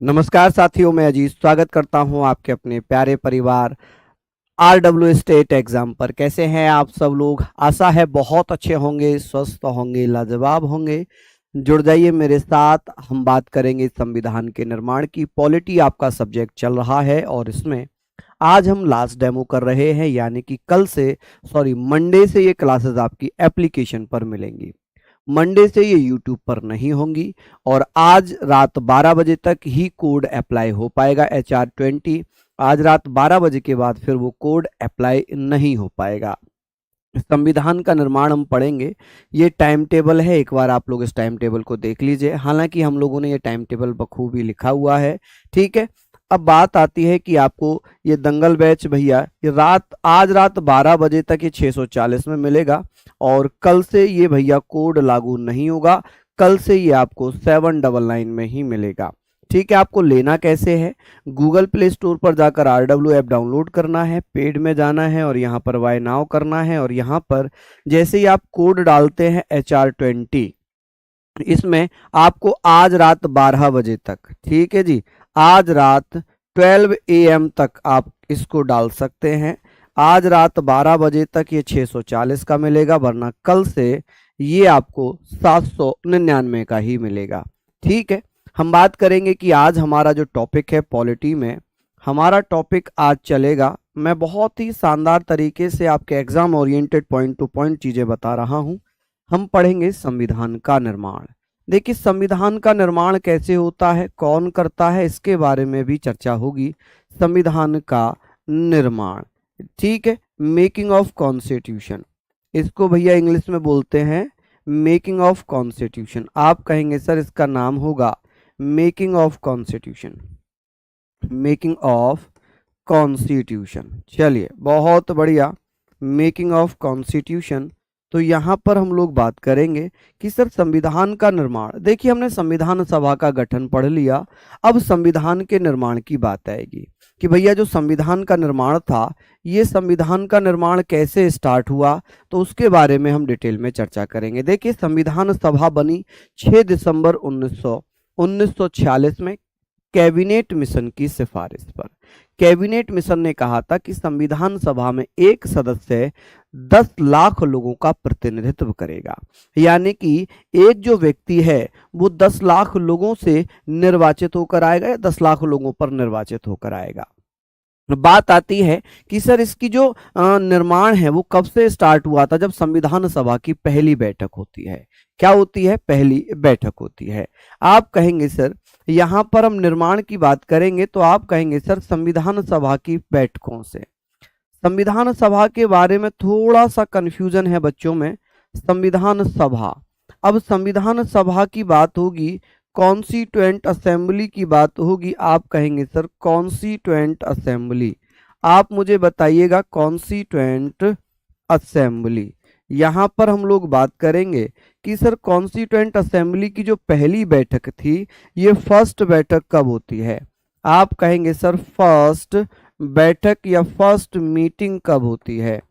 नमस्कार साथियों, मैं अजीत स्वागत करता हूं आपके अपने प्यारे परिवार RW स्टेट एग्जाम पर। कैसे हैं आप सब लोग? आशा है बहुत अच्छे होंगे, स्वस्थ होंगे, लाजवाब होंगे। जुड़ जाइए मेरे साथ। हम बात करेंगे संविधान के निर्माण की। पॉलिटी आपका सब्जेक्ट चल रहा है और इसमें आज हम लास्ट डेमो कर रहे हैं, यानी कि मंडे से ये क्लासेस आपकी एप्लीकेशन पर मिलेंगी। मंडे से ये यूट्यूब पर नहीं होंगी और आज रात 12 बजे तक ही कोड अप्लाई हो पाएगा HR-20। आज रात 12 बजे के बाद फिर वो कोड अप्लाई नहीं हो पाएगा। संविधान का निर्माण हम पढ़ेंगे। ये टाइम टेबल है, एक बार आप लोग इस टाइम टेबल को देख लीजिए। हालांकि हम लोगों ने ये टाइम टेबल बखूबी लिखा हुआ है, ठीक है। अब बात आती है कि आपको ये दंगल बैच भैया ये आज रात 12 बजे तक ये 640 में मिलेगा और कल से ये भैया कोड लागू नहीं होगा। कल से ये आपको 799 में ही मिलेगा, ठीक है। आपको लेना कैसे है? गूगल प्ले स्टोर पर जाकर RW ऐप डाउनलोड करना है, पेड में जाना है और यहाँ पर बाय नाउ करना है और यहाँ पर जैसे ही आप कोड डालते हैं HR-20, इसमें आपको आज रात 12 बजे तक, ठीक है जी, आज रात 12 AM तक आप इसको डाल सकते हैं। आज रात 12 बजे तक ये 640 का मिलेगा, वरना कल से ये आपको 799 का ही मिलेगा, ठीक है। हम बात करेंगे कि आज हमारा जो टॉपिक है पॉलिटी में, हमारा टॉपिक आज चलेगा, मैं बहुत ही शानदार तरीके से आपके exam oriented point two point चीजें बता रहा हूं। हम पढ़ेंगे संविधान का निर्माण। देखिए संविधान का निर्माण कैसे होता है, कौन करता है, इसके बारे में भी चर्चा होगी। संविधान का निर्माण, ठीक है। मेकिंग ऑफ कॉन्स्टिट्यूशन, इसको भैया इंग्लिश में बोलते हैं मेकिंग ऑफ कॉन्स्टिट्यूशन। आप कहेंगे सर इसका नाम होगा making of constitution, making of constitution. चलिए बहुत बढ़िया, मेकिंग ऑफ कॉन्स्टिट्यूशन। तो यहाँ पर हम लोग बात करेंगे कि सर संविधान का निर्माण। देखिए हमने संविधान सभा का गठन पढ़ लिया, अब संविधान के निर्माण की बात आएगी कि भैया जो संविधान का निर्माण था, ये संविधान का निर्माण कैसे स्टार्ट हुआ, तो उसके बारे में हम डिटेल में चर्चा करेंगे। देखिए संविधान सभा बनी 6 दिसंबर 1946 में कैबिनेट मिशन की सिफारिश पर। कैबिनेट मिशन ने कहा था कि संविधान सभा में एक सदस्य 10 लाख लोगों का प्रतिनिधित्व करेगा, यानी कि एक जो व्यक्ति है वो 10 लाख लोगों से निर्वाचित होकर आएगा या 10 लाख लोगों पर निर्वाचित होकर आएगा। बात आती है कि सर इसकी जो निर्माण है वो कब से स्टार्ट हुआ था? जब संविधान सभा की पहली बैठक होती है। क्या होती है? पहली बैठक होती है। आप कहेंगे सर यहाँ पर हम निर्माण की बात करेंगे तो आप कहेंगे सर संविधान सभा की बैठकों से। संविधान सभा के बारे में थोड़ा सा कंफ्यूजन है बच्चों में। संविधान सभा, अब संविधान सभा की बात होगी, कॉन्स्टिट्यूएंट असेंबली की बात होगी। आप कहेंगे सर कॉन्स्टिट्यूएंट असेंबली। आप मुझे बताइएगा कॉन्स्टिट्यूएंट असेंबली। यहाँ पर हम लोग बात करेंगे कि सर कॉन्स्टिट्यूएंट असेंबली की जो पहली बैठक थी, ये फर्स्ट बैठक कब होती है? आप कहेंगे सर फर्स्ट बैठक या फर्स्ट मीटिंग कब होती है?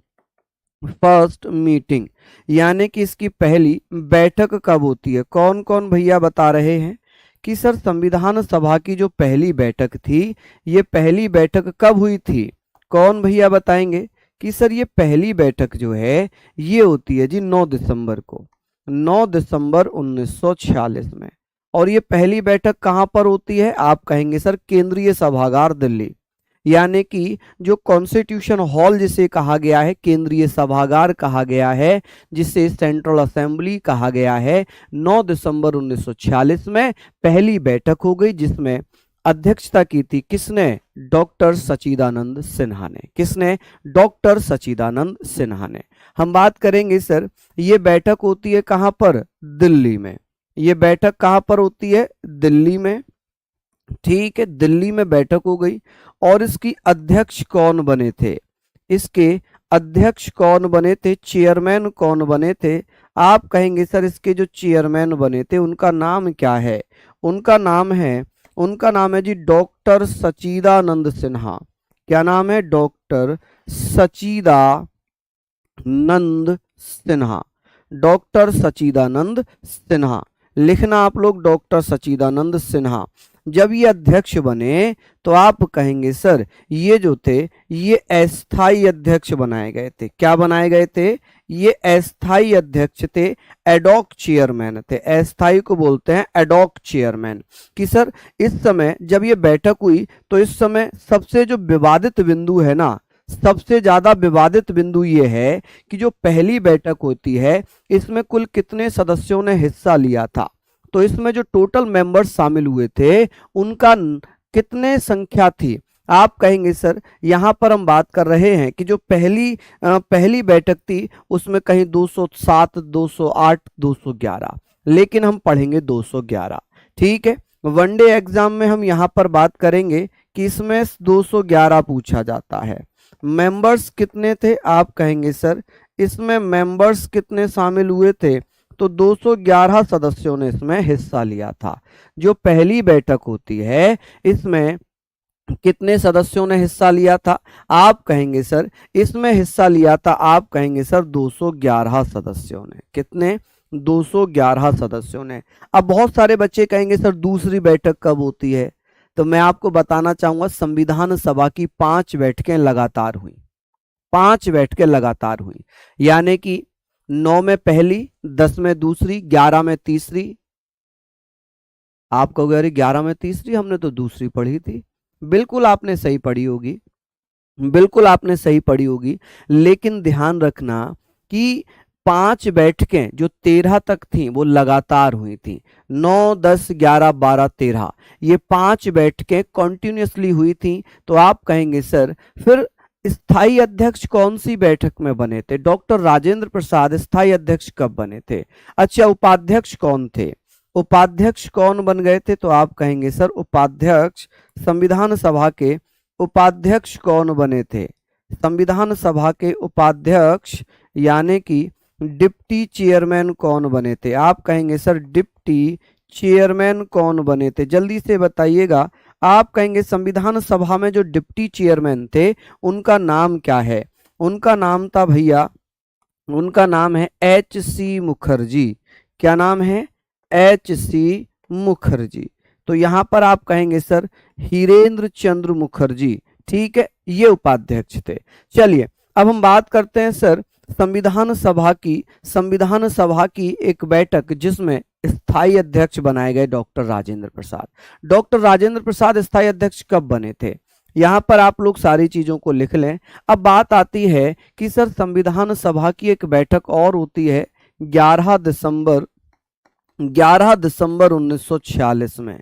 फर्स्ट मीटिंग, यानी कि इसकी पहली बैठक कब होती है? कौन कौन भैया बता रहे हैं कि सर संविधान सभा की जो पहली बैठक थी, ये पहली बैठक कब हुई थी? कौन भैया बताएंगे कि सर ये पहली बैठक जो है ये होती है जी 9 दिसंबर को, 9 दिसंबर 1946 में। और ये पहली बैठक कहां पर होती है? आप कहेंगे सर केंद्रीय सभागार दिल्ली, यानी कि जो कॉन्स्टिट्यूशन हॉल जिसे कहा गया है, केंद्रीय सभागार कहा गया है, जिसे सेंट्रल असेंबली कहा गया है, 9 दिसंबर 1946 में पहली बैठक हो गई, जिसमें अध्यक्षता की थी किसने? डॉक्टर सच्चिदानंद सिन्हा ने। किसने? डॉक्टर सच्चिदानंद सिन्हा ने। हम बात करेंगे सर ये बैठक होती है कहां पर? दिल्ली में। ये बैठक कहां पर होती है? दिल्ली में, ठीक है। दिल्ली में बैठक हो गई और इसकी अध्यक्ष कौन बने थे? इसके अध्यक्ष कौन बने थे? चेयरमैन कौन बने थे? आप कहेंगे सर इसके जो चेयरमैन बने थे उनका नाम क्या है? उनका नाम है जी डॉक्टर सच्चिदानंद सिन्हा। क्या नाम है? डॉक्टर सच्चिदानंद सिन्हा। डॉक्टर सच्चिदानंद सिन्हा लिखना आप लोग, डॉक्टर सच्चिदानंद सिन्हा। जब ये अध्यक्ष बने तो आप कहेंगे सर ये जो थे ये अस्थाई अध्यक्ष बनाए गए थे। क्या बनाए गए थे? ये अस्थाई अध्यक्ष थे, एडॉक चेयरमैन थे। अस्थाई को बोलते हैं एडॉक चेयरमैन। कि सर इस समय जब ये बैठक हुई तो इस समय सबसे जो विवादित बिंदु है ना, सबसे ज्यादा विवादित बिंदु ये है कि जो पहली बैठक होती है इसमें कुल कितने सदस्यों ने हिस्सा लिया था। तो इसमें जो टोटल मेंबर्स शामिल हुए थे उनका कितने संख्या थी। आप कहेंगे सर यहाँ पर हम बात कर रहे हैं कि जो पहली बैठक थी उसमें कहीं 207, 208, 211, लेकिन हम पढ़ेंगे 211। ठीक है, वनडे एग्जाम में हम यहाँ पर बात करेंगे कि इसमें 211 पूछा जाता है। मेंबर्स कितने थे? आप कहेंगे सर इसमें मेंबर्स कितने शामिल हुए थे? तो 211 सदस्यों ने इसमें हिस्सा लिया था। जो पहली बैठक होती है इसमें कितने सदस्यों ने हिस्सा लिया था? आप कहेंगे सर इसमें हिस्सा लिया था, आप कहेंगे सर 211 सदस्यों ने। कितने? 211 सदस्यों ने। अब बहुत सारे बच्चे कहेंगे सर दूसरी बैठक कब होती है? तो मैं आपको बताना चाहूंगा संविधान सभा की 5 बैठकें लगातार हुई। 5 बैठकें लगातार हुई, यानी कि 9 में पहली, 10 में दूसरी, 11 में तीसरी। आप कहोगे अरे 11 में तीसरी, हमने तो दूसरी पढ़ी थी। बिल्कुल आपने सही पढ़ी होगी, बिल्कुल आपने सही पढ़ी होगी, लेकिन ध्यान रखना कि 5 बैठकें जो 13 तक थी वो लगातार हुई थी। 9, 10, 11, 12, 13 ये 5 बैठकें कॉन्टिन्यूसली हुई थी। तो आप कहेंगे सर फिर स्थायी अध्यक्ष कौन सी बैठक में बने थे? डॉक्टर राजेंद्र प्रसाद स्थायी अध्यक्ष कब बने थे? अच्छा, उपाध्यक्ष कौन थे? उपाध्यक्ष कौन बन गए थे? तो आप कहेंगे सर उपाध्यक्ष, संविधान सभा के उपाध्यक्ष कौन बने थे? संविधान सभा के उपाध्यक्ष यानी कि डिप्टी चेयरमैन कौन बने थे? आप कहेंगे सर डिप्टी चेयरमैन कौन बने थे? जल्दी से बताइएगा। आप कहेंगे संविधान सभा में जो डिप्टी चेयरमैन थे उनका नाम क्या है? उनका नाम था भैया, उनका नाम है H.C. मुखर्जी। क्या नाम है? H.C. मुखर्जी। तो यहां पर आप कहेंगे सर हीरेंद्र चंद्र मुखर्जी। ठीक है, ये उपाध्यक्ष थे। चलिए अब हम बात करते हैं सर संविधान सभा की एक बैठक जिसमें स्थायी अध्यक्ष बनाए गए डॉक्टर राजेंद्र प्रसाद। डॉक्टर राजेंद्र प्रसाद स्थायी अध्यक्ष कब बने थे? यहां पर आप लोग सारी चीजों को लिख लें। अब बात आती है कि सर संविधान सभा की एक बैठक और होती है 11 दिसंबर 1946 में।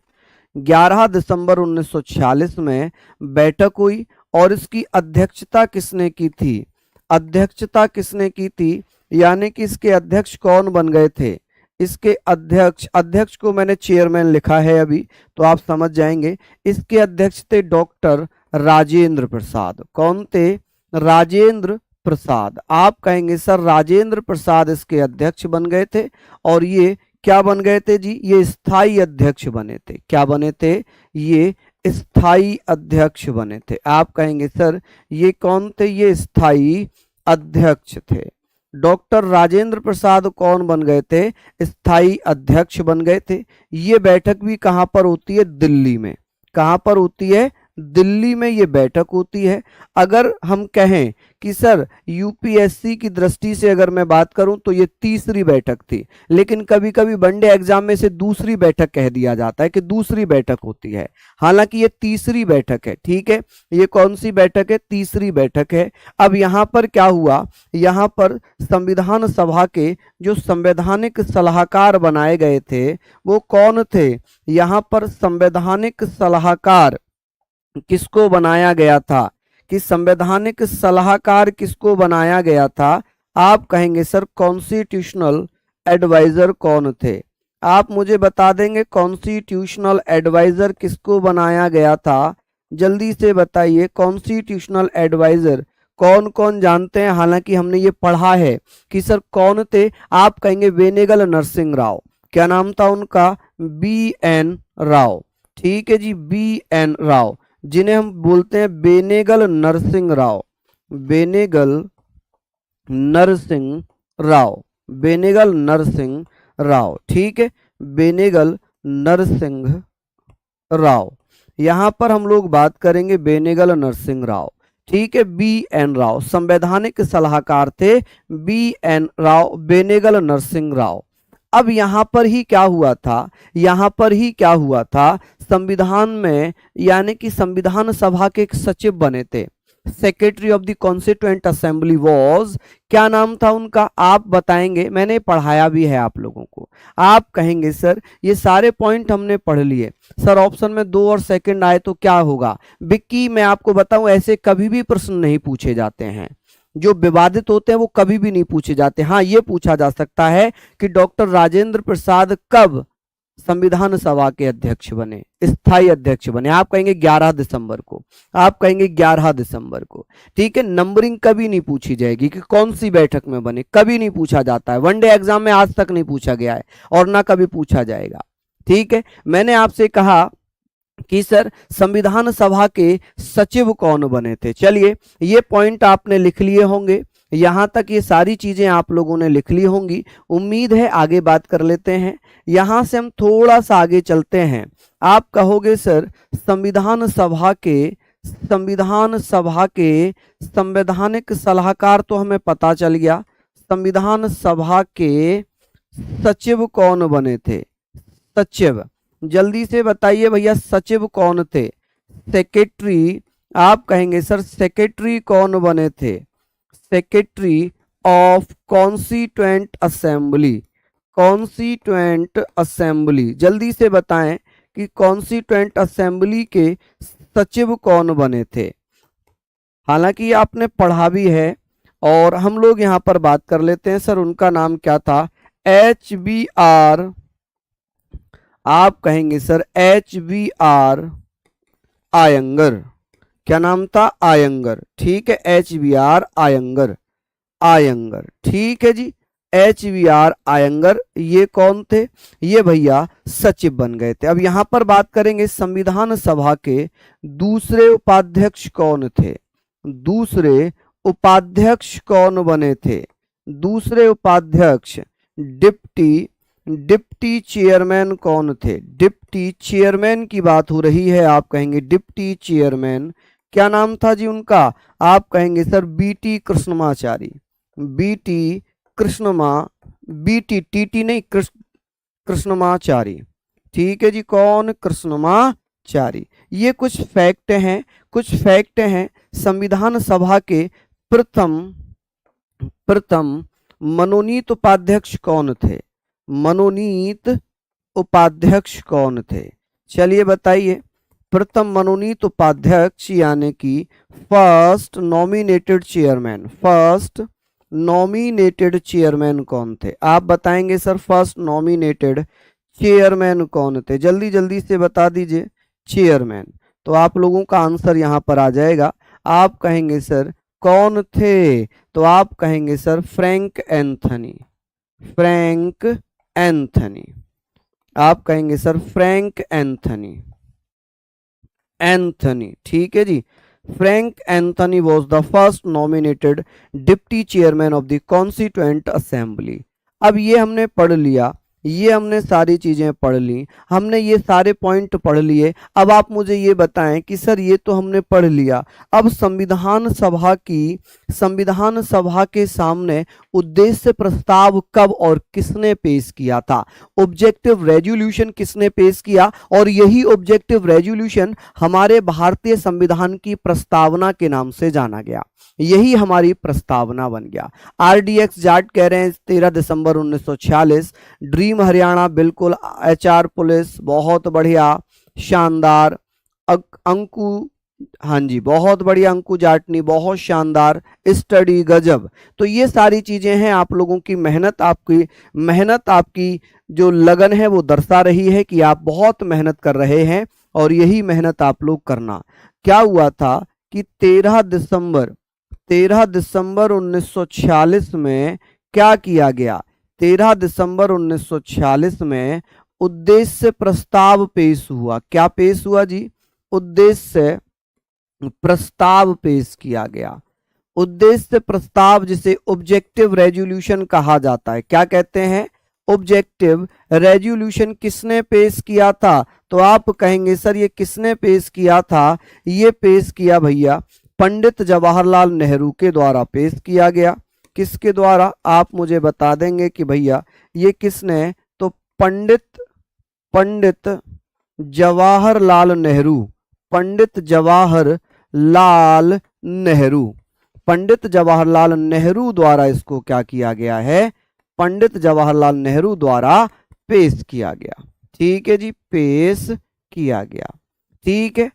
11 दिसंबर 1946 में बैठक हुई और इसकी अध्यक्षता किसने की थी? अध्यक्षता किसने की थी? यानी कि इसके अध्यक्ष कौन बन गए थे? इसके अध्यक्ष को मैंने चेयरमैन लिखा है अभी, तो आप समझ जाएंगे। इसके अध्यक्ष थे डॉक्टर राजेंद्र प्रसाद। कौन थे? राजेंद्र प्रसाद। आप कहेंगे सर राजेंद्र प्रसाद इसके अध्यक्ष बन गए थे और ये क्या बन गए थे जी? ये स्थायी अध्यक्ष बने थे। क्या बने थे? ये स्थायी अध्यक्ष बने थे। आप कहेंगे सर ये कौन थे? ये स्थायी अध्यक्ष थे। डॉक्टर राजेंद्र प्रसाद कौन बन गए थे? स्थायी अध्यक्ष बन गए थे। ये बैठक भी कहां पर होती है? दिल्ली में। कहां पर होती है? दिल्ली में ये बैठक होती है। अगर हम कहें कि सर यूपीएससी की दृष्टि से अगर मैं बात करूं तो ये तीसरी बैठक थी, लेकिन कभी कभी वनडे एग्जाम में से दूसरी बैठक कह दिया जाता है कि दूसरी बैठक होती है, हालांकि ये तीसरी बैठक है। ठीक है, ये कौन सी बैठक है? तीसरी बैठक है। अब यहां पर क्या हुआ? यहां पर संविधान सभा के जो संवैधानिक सलाहकार बनाए गए थे वो कौन थे? यहां पर संवैधानिक सलाहकार किसको बनाया गया था? कि संवैधानिक सलाहकार किसको बनाया गया था? आप कहेंगे सर कॉन्स्टिट्यूशनल एडवाइजर कौन थे? आप मुझे बता देंगे कॉन्स्टिट्यूशनल एडवाइजर किसको बनाया गया था? जल्दी से बताइए कॉन्स्टिट्यूशनल एडवाइजर कौन कौन जानते हैं? हालांकि हमने ये पढ़ा है कि सर कौन थे। आप कहेंगे वेनेगल नरसिंह राव। क्या नाम था उनका? BN राव। ठीक है जी, BN राव, जिन्हें हम बोलते हैं बेनेगल नरसिंह राव। बेनेगल नरसिंह राव, बेनेगल नरसिंह राव। ठीक है, बेनेगल नरसिंह राव। यहाँ पर हम लोग बात करेंगे बेनेगल नरसिंह राव, ठीक है, बी एन राव, संवैधानिक सलाहकार थे बी एन राव, बेनेगल नरसिंह राव। अब यहाँ पर ही क्या हुआ था, यहाँ पर ही क्या हुआ था, संविधान में यानी कि संविधान सभा के एक सचिव बने थे, secretary of the constituent assembly was, क्या नाम था उनका, आप बताएंगे, मैंने पढ़ाया भी है आप लोगों को। आप कहेंगे सर ये सारे पॉइंट हमने पढ़ लिए, सर ऑप्शन में 2 और सेकंड आए तो क्या होगा। बिक्की मैं आपको बताऊं ऐसे कभी भी प्रश्न नहीं पूछे जाते हैं, जो विवादित होते हैं वो कभी भी नहीं पूछे जाते। हाँ ये पूछा जा सकता है कि डॉक्टर राजेंद्र प्रसाद कब संविधान सभा के अध्यक्ष बने, स्थायी अध्यक्ष बने, आप कहेंगे 11 दिसंबर को, आप कहेंगे 11 दिसंबर को, ठीक है। नंबरिंग कभी नहीं पूछी जाएगी कि कौन सी बैठक में बने, कभी नहीं पूछा जाता है, वनडे एग्जाम में आज तक नहीं पूछा गया है और ना कभी पूछा जाएगा, ठीक है। मैंने आपसे कहा कि सर संविधान सभा के सचिव कौन बने थे, चलिए ये पॉइंट आपने लिख लिए होंगे, यहां तक ये सारी चीजें आप लोगों ने लिख ली होंगी, उम्मीद है आगे बात कर लेते हैं। यहां से हम थोड़ा सा आगे चलते हैं। आप कहोगे सर संविधान सभा के संवैधानिक सलाहकार तो हमें पता चल गया, संविधान सभा के सचिव कौन बने थे, सचिव जल्दी से बताइए भैया, सचिव कौन थे, सेक्रेटरी, आप कहेंगे सर सेक्रेटरी कौन बने थे, secretary of constituent assembly, constituent assembly, जल्दी से बताएं कि कॉन्स्टिट्यूएंट असेंबली के सचिव कौन बने थे। हालांकि आपने पढ़ा भी है और हम लोग यहां पर बात कर लेते हैं, सर उनका नाम क्या था, HBR, आप कहेंगे सर HBR आयंगर, क्या नाम था, आयंगर, ठीक है, HBR आयंगर, आयंगर, ठीक है जी, HBR आयंगर, ये कौन थे, ये भैया सचिव बन गए थे। अब यहां पर बात करेंगे संविधान सभा के दूसरे उपाध्यक्ष कौन थे, दूसरे उपाध्यक्ष कौन बने थे, दूसरे उपाध्यक्ष डिप्टी चेयरमैन कौन थे, डिप्टी चेयरमैन की बात हो रही है, आप कहेंगे डिप्टी चेयरमैन, क्या नाम था जी उनका, आप कहेंगे sir BT Krishnamachari, BT TT नहीं कृष्णमाचारी, ठीक है जी, कौन, कृष्णमाचारी। ये कुछ फैक्ट हैं, संविधान सभा के प्रथम मनोनीत उपाध्यक्ष कौन थे, मनोनीत उपाध्यक्ष कौन थे, चलिए बताइए, प्रथम मनोनीत उपाध्यक्ष यानी कि फर्स्ट नॉमिनेटेड चेयरमैन कौन थे, आप बताएंगे सर फर्स्ट नॉमिनेटेड चेयरमैन कौन थे, जल्दी जल्दी से बता दीजिए, चेयरमैन, तो आप लोगों का आंसर यहां पर आ जाएगा। आप कहेंगे सर कौन थे, तो आप कहेंगे सर फ्रैंक एंथनी, आप कहेंगे सर फ्रैंक एंथनी, ठीक है जी, Frank Anthony was the first nominated deputy chairman of the constituent assembly. अब ये हमने पढ़ लिया, ये हमने सारी चीजें पढ़ ली, हमने ये सारे पॉइंट पढ़ लिए। अब आप मुझे ये बताएं कि सर ये तो हमने पढ़ लिया, अब संविधान सभा के सामने उद्देश्य प्रस्ताव कब और किसने पेश किया था, ऑब्जेक्टिव रेजोल्यूशन किसने पेश किया, और यही ऑब्जेक्टिव रेजोल्यूशन हमारे भारतीय संविधान की प्रस्तावना के नाम से जाना गया, यही हमारी प्रस्तावना बन गया। RDX जाट कह रहे हैं 13 दिसंबर 1946, ड्रीम हरियाणा बिल्कुल, HR पुलिस बहुत बढ़िया, शानदार, अंकु, हाँ जी बहुत बढ़िया, अंकु जाटनी बहुत शानदार, स्टडी गजब। तो ये सारी चीजें हैं, आप लोगों की मेहनत आपकी जो लगन है वो दर्शा रही है कि आप बहुत मेहनत कर रहे हैं और यही मेहनत आप लोग करना। क्या हुआ था कि 13 दिसंबर 1946 में क्या किया गया, 13 दिसंबर 1946 में उद्देश्य प्रस्ताव पेश हुआ, क्या पेश हुआ जी, उद्देश्य प्रस्ताव पेश किया गया, उद्देश्य प्रस्ताव जिसे ऑब्जेक्टिव रेजोल्यूशन कहा जाता है, क्या कहते हैं, ऑब्जेक्टिव रेजोल्यूशन किसने पेश किया था? तो आप कहेंगे सर ये किसने पेश किया था? ये पेश किया भैया पंडित जवाहरलाल नेहरू के द्वारा पेश किया गया। किसके द्वारा? आप मुझे बता देंगे कि भैया ये किसने? तो पंडित जवाहरलाल नेहरू, पंडित जवाहरलाल नेहरू, पंडित जवाहरलाल नेहरू द्वारा इसको क्या किया गया है? पंडित जवाहरलाल नेहरू द्वारा पेश किया गया। ठीक है जी, पेश किया गया। ठीक है,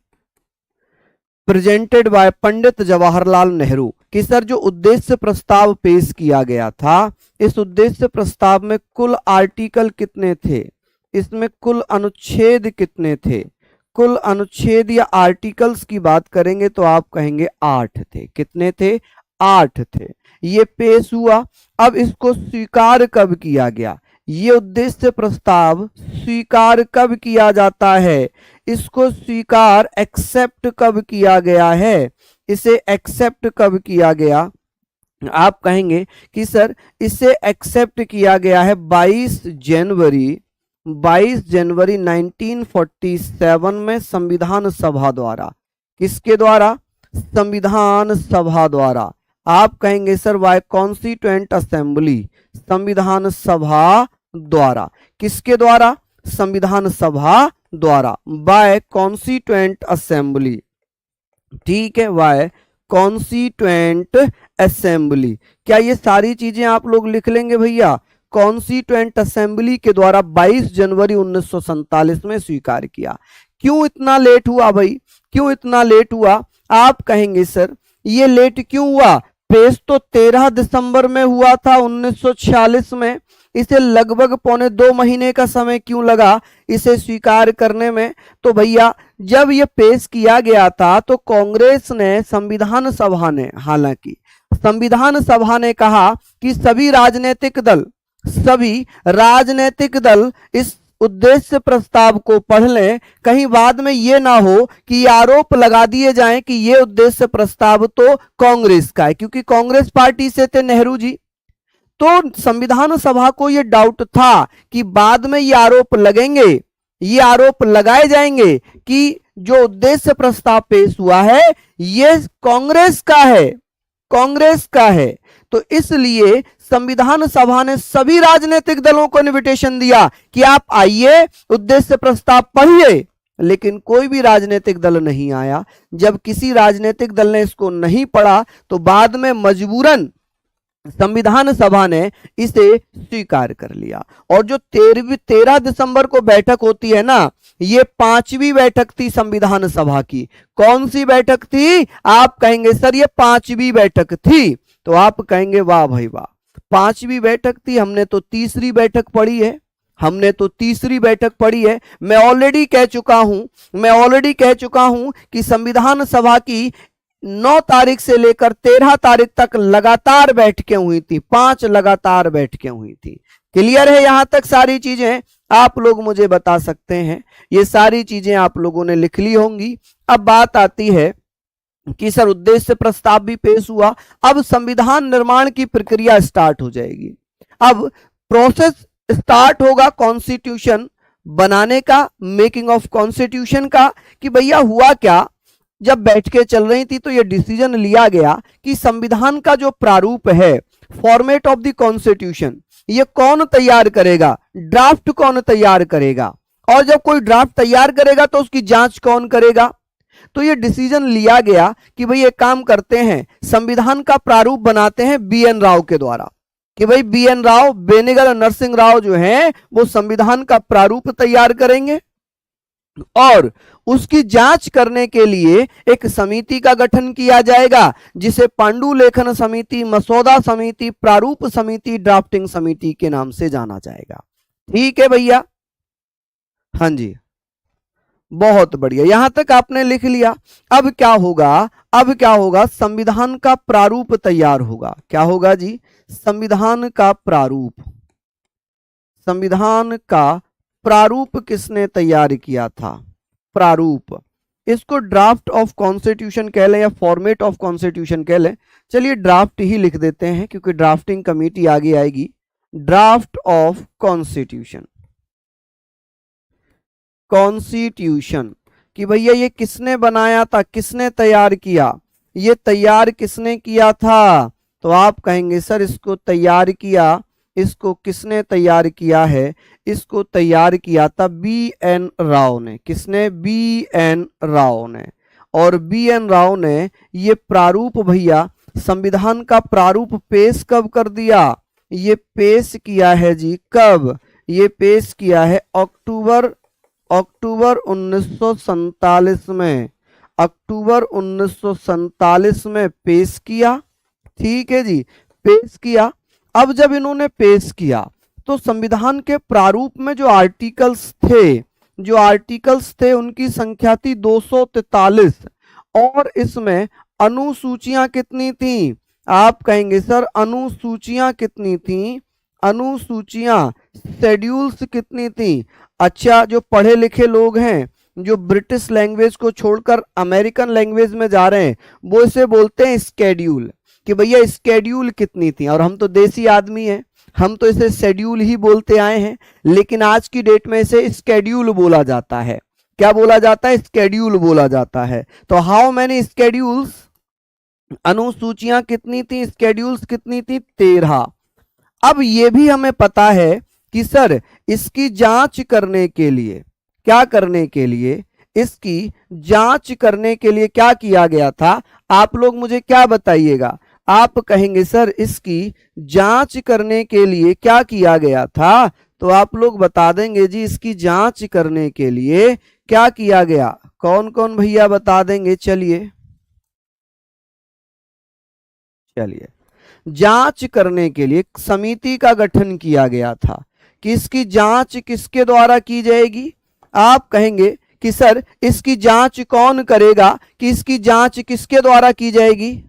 प्रेजेंटेड बाय पंडित जवाहरलाल नेहरू। कि सर जो उद्देश्य प्रस्ताव पेश किया गया था, इस उद्देश्य प्रस्ताव में कुल आर्टिकल कितने थे? इसमें कुल अनुच्छेद कितने थे? कुल अनुच्छेद या आर्टिकल्स की बात करेंगे तो आप कहेंगे 8 थे। कितने थे? 8 थे। ये पेश हुआ। अब इसको स्वीकार कब किया गया? ये उद्देश्य प्रस्ताव स्वीकार कब किया जाता है? इसको स्वीकार एक्सेप्ट कब किया गया है? इसे एक्सेप्ट कब किया गया? आप कहेंगे कि सर इसे एक्सेप्ट किया गया है 22 जनवरी 1947 में संविधान सभा द्वारा। किसके द्वारा? संविधान सभा द्वारा। आप कहेंगे सर बाय कॉन्स्टिट्यूएंट असेंबली, संविधान सभा द्वारा। किसके द्वारा? संविधान सभा द्वारा, बाय कॉन्स्टिट्यूएंट असेंबली। ठीक है, बाय कॉन्स्टिट्यूएंट असेंबली। क्या ये सारी चीजें आप लोग लिख लेंगे भैया? कॉन्स्टिट्यूएंट असेंबली के द्वारा 22 जनवरी 1947 में स्वीकार किया। क्यों इतना लेट हुआ भाई? क्यों इतना लेट हुआ? आप कहेंगे सर ये लेट क्यों हुआ? पेश तो 13 दिसंबर में हुआ था 1946 में। इसे लगभग 1.25 महीने का समय क्यों लगा इसे स्वीकार करने में? तो भैया जब ये पेश किया गया था तो कांग्रेस ने, संविधान सभा ने, हालांकि संविधान सभा ने कहा कि सभी राजनीतिक दल इस उद्देश्य प्रस्ताव को पढ़ लें, कहीं बाद में ये ना हो कि आरोप लगा दिए जाएं कि ये उद्देश्य प्रस्ताव तो कांग्रेस का है, क्योंकि कांग्रेस पार्टी से थे नेहरू जी। तो संविधान सभा को ये डाउट था कि बाद में ये आरोप लगेंगे, ये आरोप लगाए जाएंगे कि जो उद्देश्य प्रस्ताव पेश हुआ है ये कांग्रेस का है, कांग्रेस का है। तो इसलिए संविधान सभा ने सभी राजनीतिक दलों को इनविटेशन दिया कि आप आइए, उद्देश्य प्रस्ताव पढ़िए, लेकिन कोई भी राजनीतिक दल नहीं आया। जब किसी राजनीतिक दल ने इसको नहीं पढ़ा तो बाद में मजबूरन संविधान सभा ने इसे स्वीकार कर लिया। और जो 13 दिसंबर को बैठक होती है ना, ये 5वीं बैठक थी संविधान सभा की। कौन सी बैठक थी? आप कहेंगे सर ये 5वीं बैठक थी। तो आप कहेंगे वाह भाई वाह, 5वीं बैठक थी। हमने तो तीसरी बैठक पढ़ी है, हमने तो तीसरी बैठक पढ़ी है। मैं ऑलरेडी कह चुका हूं कि संविधान सभा की 9 तारीख से लेकर 13 तारीख तक लगातार बैठकें हुई थी, 5 लगातार बैठकें हुई थी। क्लियर है यहां तक सारी चीजें? आप लोग मुझे बता सकते हैं, ये सारी चीजें आप लोगों ने लिख ली होंगी। अब बात आती है कि सर उद्देश्य प्रस्ताव भी पेश हुआ, अब संविधान निर्माण की प्रक्रिया स्टार्ट हो जाएगी। अब प्रोसेस स्टार्ट होगा कॉन्स्टिट्यूशन बनाने का, मेकिंग ऑफ कॉन्स्टिट्यूशन का। कि भैया हुआ क्या, जब बैठकें चल रही थी तो यह डिसीजन लिया गया कि संविधान का जो प्रारूप है, फॉर्मेट ऑफ द कॉन्स्टिट्यूशन, ये कौन तैयार करेगा? ड्राफ्ट कौन तैयार करेगा? और जब कोई ड्राफ्ट तैयार करेगा तो उसकी जांच कौन करेगा? तो ये डिसीजन लिया गया कि भाई एक काम करते हैं, संविधान का प्रारूप बनाते हैं BN राव के द्वारा। कि भाई BN राव, बेनेगल नरसिंह राव जो हैं वो संविधान का प्रारूप तैयार करेंगे और उसकी जांच करने के लिए एक समिति का गठन किया जाएगा, जिसे पांडुलेखन समिति, मसौदा समिति, प्रारूप समिति, ड्राफ्टिंग समिति के नाम से जाना जाएगा। ठीक है भैया? हाँ जी, बहुत बढ़िया, यहां तक आपने लिख लिया। अब क्या होगा? संविधान का प्रारूप तैयार होगा। क्या होगा जी? संविधान का प्रारूप किसने तैयार किया था? प्रारूप, इसको ड्राफ्ट ऑफ कॉन्स्टिट्यूशन कह लें या फॉर्मेट ऑफ कॉन्स्टिट्यूशन कह लें। चलिए ड्राफ्ट ही लिख देते हैं, क्योंकि ड्राफ्टिंग कमेटी आगे आएगी। Draft of constitution. कॉन्स्टिट्यूशन कि भैया ये किसने बनाया था, किसने तैयार किया, ये तैयार किसने किया था, तो आप कहेंगे सर इसको तैयार किया, इसको किसने तैयार किया है, इसको तैयार किया था बी एन राव ने। किसने? बी एन राव ने। और बी एन राव ने ये प्रारूप भैया, संविधान का प्रारूप पेश कब कर दिया, ये पेश किया है जी कब, ये पेश किया है अक्टूबर 1947 में, अक्टूबर 1947 में पेश किया। ठीक है जी, पेश किया। अब जब इन्होंने पेश किया तो संविधान के प्रारूप में जो आर्टिकल्स थे उनकी संख्या थी 243 और इसमें अनुसूचियां कितनी थी? आप कहेंगे सर अनुसूचियां कितनी थी? अनुसूचियां, शेड्यूल्स कितनी थी? अच्छा, जो पढ़े लिखे लोग हैं, जो ब्रिटिश लैंग्वेज को छोड़कर अमेरिकन लैंग्वेज में जा रहे हैं, वो इसे बोलते हैं स्केड्यूल, कि भैया स्केड्यूल कितनी थी। और हम तो देसी आदमी हैं, हम तो इसे शेड्यूल ही बोलते आए हैं, लेकिन आज की डेट में इसे स्केड्यूल बोला जाता है। क्या बोला जाता है? स्केड्यूल बोला जाता है। तो हाउ मैनी स्केड्यूल्स, अनुसूचियां कितनी थी, स्केड्यूल्स कितनी थी? 13। अब ये भी हमें पता है कि सर इसकी जांच करने के लिए, क्या करने के लिए, इसकी जांच करने के लिए क्या किया गया था? आप लोग मुझे क्या बताइएगा? आप कहेंगे सर इसकी जांच करने के लिए क्या किया गया था, तो आप लोग बता देंगे जी इसकी जांच करने के लिए क्या किया गया। कौन कौन भैया बता देंगे? चलिए जांच करने के लिए समिति का गठन किया गया था कि इसकी जांच किसके द्वारा की जाएगी। आप कहेंगे कि सर इसकी जांच कौन करेगा, कि इसकी जांच किसके द्वारा की जाएगी?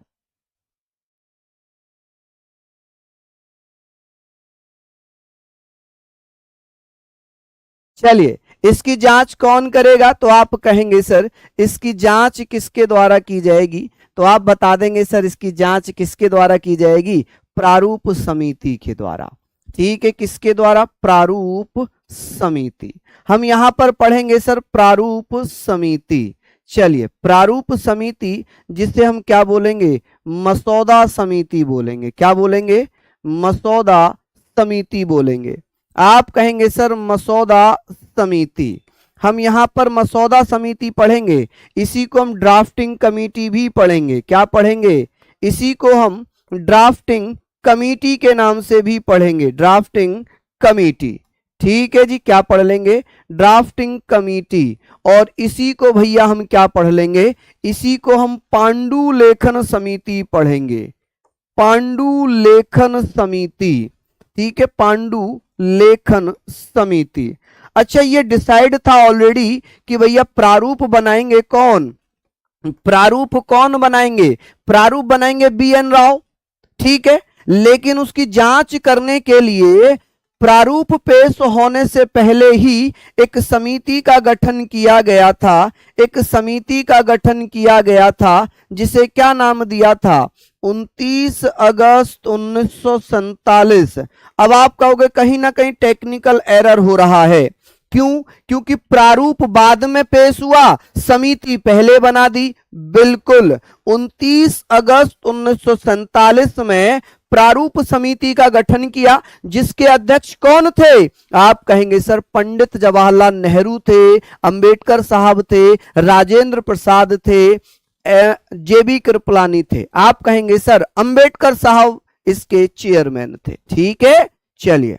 चलिए, इसकी जांच कौन करेगा, तो आप कहेंगे सर इसकी जांच किसके द्वारा की जाएगी, तो आप बता देंगे सर इसकी जांच किसके द्वारा की जाएगी? प्रारूप समिति के द्वारा। ठीक है, किसके द्वारा? प्रारूप समिति। हम यहां पर पढ़ेंगे सर प्रारूप समिति। चलिए, प्रारूप समिति जिसे हम क्या बोलेंगे? मसौदा समिति बोलेंगे। क्या बोलेंगे? मसौदा समिति बोलेंगे। आप कहेंगे सर मसौदा समिति। हम यहां पर मसौदा समिति पढ़ेंगे, इसी को हम ड्राफ्टिंग कमेटी भी पढ़ेंगे। क्या पढ़ेंगे? इसी को हम ड्राफ्टिंग कमेटी के नाम से भी पढ़ेंगे, ड्राफ्टिंग कमेटी। ठीक है जी, क्या पढ़ लेंगे? Drafting committee. और इसी को भैया हम क्या पढ़ लेंगे? इसी को हम पांडुलेखन समिति पढ़ेंगे, पांडुलेखन समिति। ठीक है, पांडुलेखन समिति। अच्छा, ये डिसाइड था ऑलरेडी कि भैया प्रारूप बनाएंगे कौन? प्रारूप कौन बनाएंगे? प्रारूप बनाएंगे बी एन राव। ठीक है, लेकिन उसकी जांच करने के लिए प्रारूप पेश होने से पहले ही एक समिति का गठन किया गया था, एक समिति का गठन किया गया था जिसे क्या नाम दिया था? 29 अगस्त 1947। अब आप कहोगे कहीं ना कहीं टेक्निकल एरर हो रहा है। क्यों? क्योंकि प्रारूप बाद में पेश हुआ, समिति पहले बना दी। बिल्कुल, 29 अगस्त 1947 में प्रारूप समिति का गठन किया, जिसके अध्यक्ष कौन थे? आप कहेंगे सर पंडित जवाहरलाल नेहरू थे, अंबेडकर साहब थे, राजेंद्र प्रसाद थे, जेबी कृपलानी थे। आप कहेंगे सर अंबेडकर साहब इसके चेयरमैन थे। ठीक है, चलिए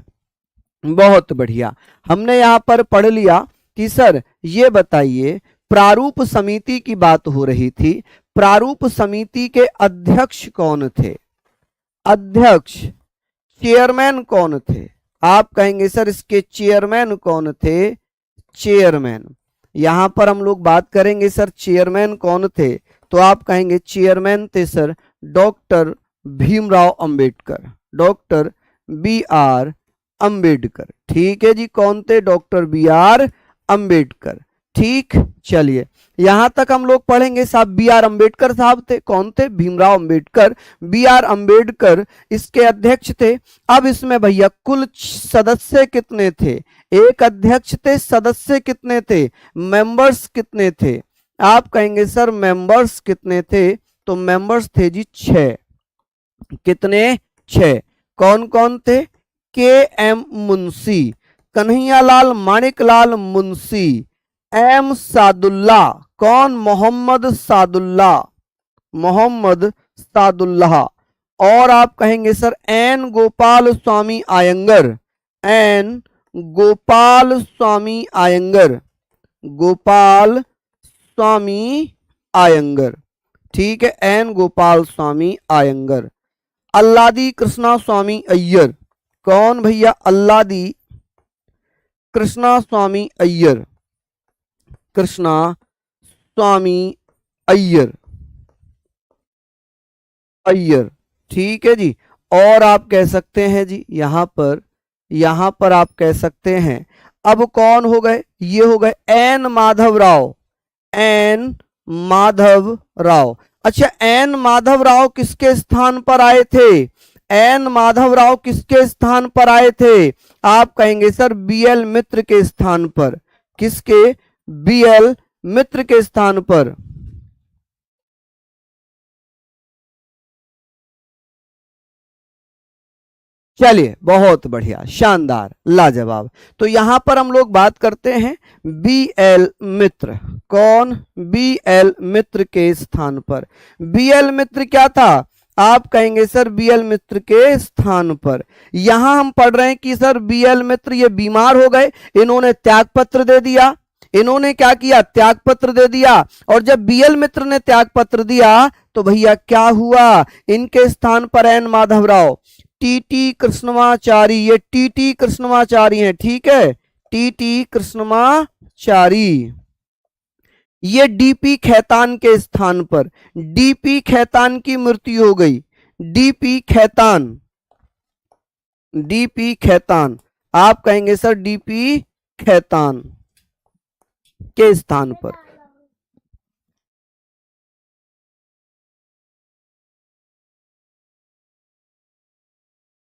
बहुत बढ़िया, हमने यहां पर पढ़ लिया कि सर ये बताइए, प्रारूप समिति की बात हो रही थी, प्रारूप समिति के अध्यक्ष कौन थे? अध्यक्ष, चेयरमैन कौन थे? आप कहेंगे सर इसके चेयरमैन कौन थे? चेयरमैन। यहां पर हम लोग बात करेंगे सर चेयरमैन कौन थे, तो आप कहेंगे चेयरमैन थे sir doctor Bhimrao Ambedkar, doctor B R Ambedkar. ठीक है जी, कौन थे? Doctor B R Ambedkar. ठीक, चलिए यहां तक हम लोग पढ़ेंगे। साहब बी आर अम्बेडकर साहब थे, कौन थे? भीमराव अम्बेडकर, बी आर अम्बेडकर इसके अध्यक्ष थे। अब इसमें भैया कुल सदस्य कितने थे? एक अध्यक्ष थे, सदस्य कितने थे? मेंबर्स कितने थे? आप कहेंगे सर मेंबर्स कितने थे? तो मेंबर्स थे जी 6। कितने? 6। कौन कौन थे? के एम मुंशी, कन्हैयालाल माणिकलाल मुंशी, एम सादुल्ला, कौन? मोहम्मद सादुल्ला, मोहम्मद सादुल्लाह। और आप कहेंगे sir N Gopal Swami Iyengar, N Gopal Swami Iyengar, Gopal Swami Iyengar, ठीक है, एन गोपाल स्वामी आयंगर। अल्लादी कृष्णा स्वामी अय्यर, कौन भैया? अल्लादी कृष्णा स्वामी अय्यर, कृष्णा स्वामी अय्यर, अय्यर, ठीक है जी। और आप कह सकते हैं जी यहां पर आप कह सकते हैं, अब कौन हो गए? ये हो गए एन माधव राव, एन माधव राव। अच्छा, एन माधव राव किसके स्थान पर आए थे? एन माधव राव किसके स्थान पर आए थे? आप कहेंगे सर बीएल मित्र के स्थान पर। किसके? बीएल मित्र के स्थान पर। चलिए बहुत बढ़िया, शानदार, लाजवाब। तो यहां पर हम लोग बात करते हैं बी एल मित्र, कौन? बी एल मित्र के स्थान पर। बी एल मित्र क्या था? आप कहेंगे सर बी एल मित्र के स्थान पर। यहां हम पढ़ रहे हैं कि सर बी एल मित्र ये बीमार हो गए, इन्होंने त्यागपत्र दे दिया। इन्होंने क्या किया? त्यागपत्र दे दिया। और जब बी एल मित्र ने त्यागपत्र दिया तो भैया क्या हुआ? इनके स्थान पर एन माधव राव, टीटी कृष्णमाचारी, ये टीटी कृष्णमाचारी हैं, ठीक है, टीटी कृष्णमाचारी, ये डीपी खैतान के स्थान पर। डीपी खैतान की मृत्यु हो गई, डीपी खैतान, डीपी खैतान, आप कहेंगे सर डीपी खैतान के स्थान पर।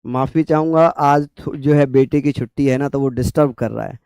माफी चाहूंगा, आज जो है बेटे की छुट्टी है ना, तो वो डिस्टर्ब कर रहा है।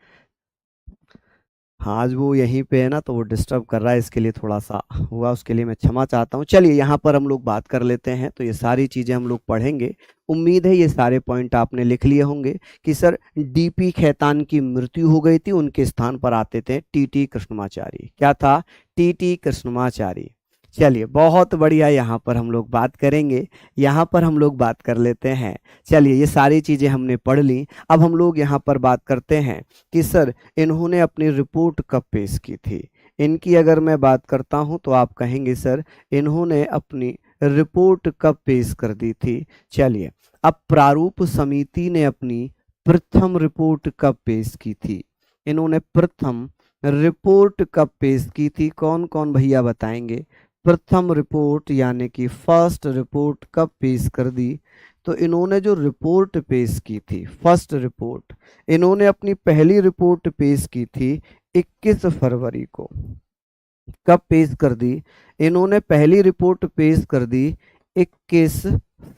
हाँ, आज वो यहीं पे है ना, तो वो डिस्टर्ब कर रहा है, इसके लिए थोड़ा सा हुआ, उसके लिए मैं क्षमा चाहता हूँ। चलिए यहाँ पर हम लोग बात कर लेते हैं। तो ये सारी चीज़ें हम लोग पढ़ेंगे। उम्मीद है ये सारे पॉइंट आपने लिख लिए होंगे कि सर डीपी खैतान की मृत्यु हो गई थी, उनके स्थान पर आते थे टीटी कृष्णमाचारी। क्या था? टीटी कृष्णमाचारी। चलिए बहुत बढ़िया, यहाँ पर हम लोग बात करेंगे, यहाँ पर हम लोग बात कर लेते हैं। चलिए ये सारी चीज़ें हमने पढ़ ली। अब हम लोग यहाँ पर बात करते हैं कि सर इन्होंने अपनी रिपोर्ट कब पेश की थी। इनकी अगर मैं बात करता हूँ तो आप कहेंगे सर इन्होंने अपनी रिपोर्ट कब पेश कर दी थी। चलिए, अब प्रारूप समिति ने अपनी प्रथम रिपोर्ट कब पेश की थी? इन्होंने प्रथम रिपोर्ट कब पेश की थी? कौन कौन भैया बताएंगे? प्रथम रिपोर्ट यानी कि फर्स्ट रिपोर्ट कब पेश कर दी? तो इन्होंने जो रिपोर्ट पेश की थी, फर्स्ट रिपोर्ट, इन्होंने अपनी पहली रिपोर्ट पेश की थी 21 फरवरी को। कब पेश कर दी? इन्होंने पहली रिपोर्ट पेश कर दी 21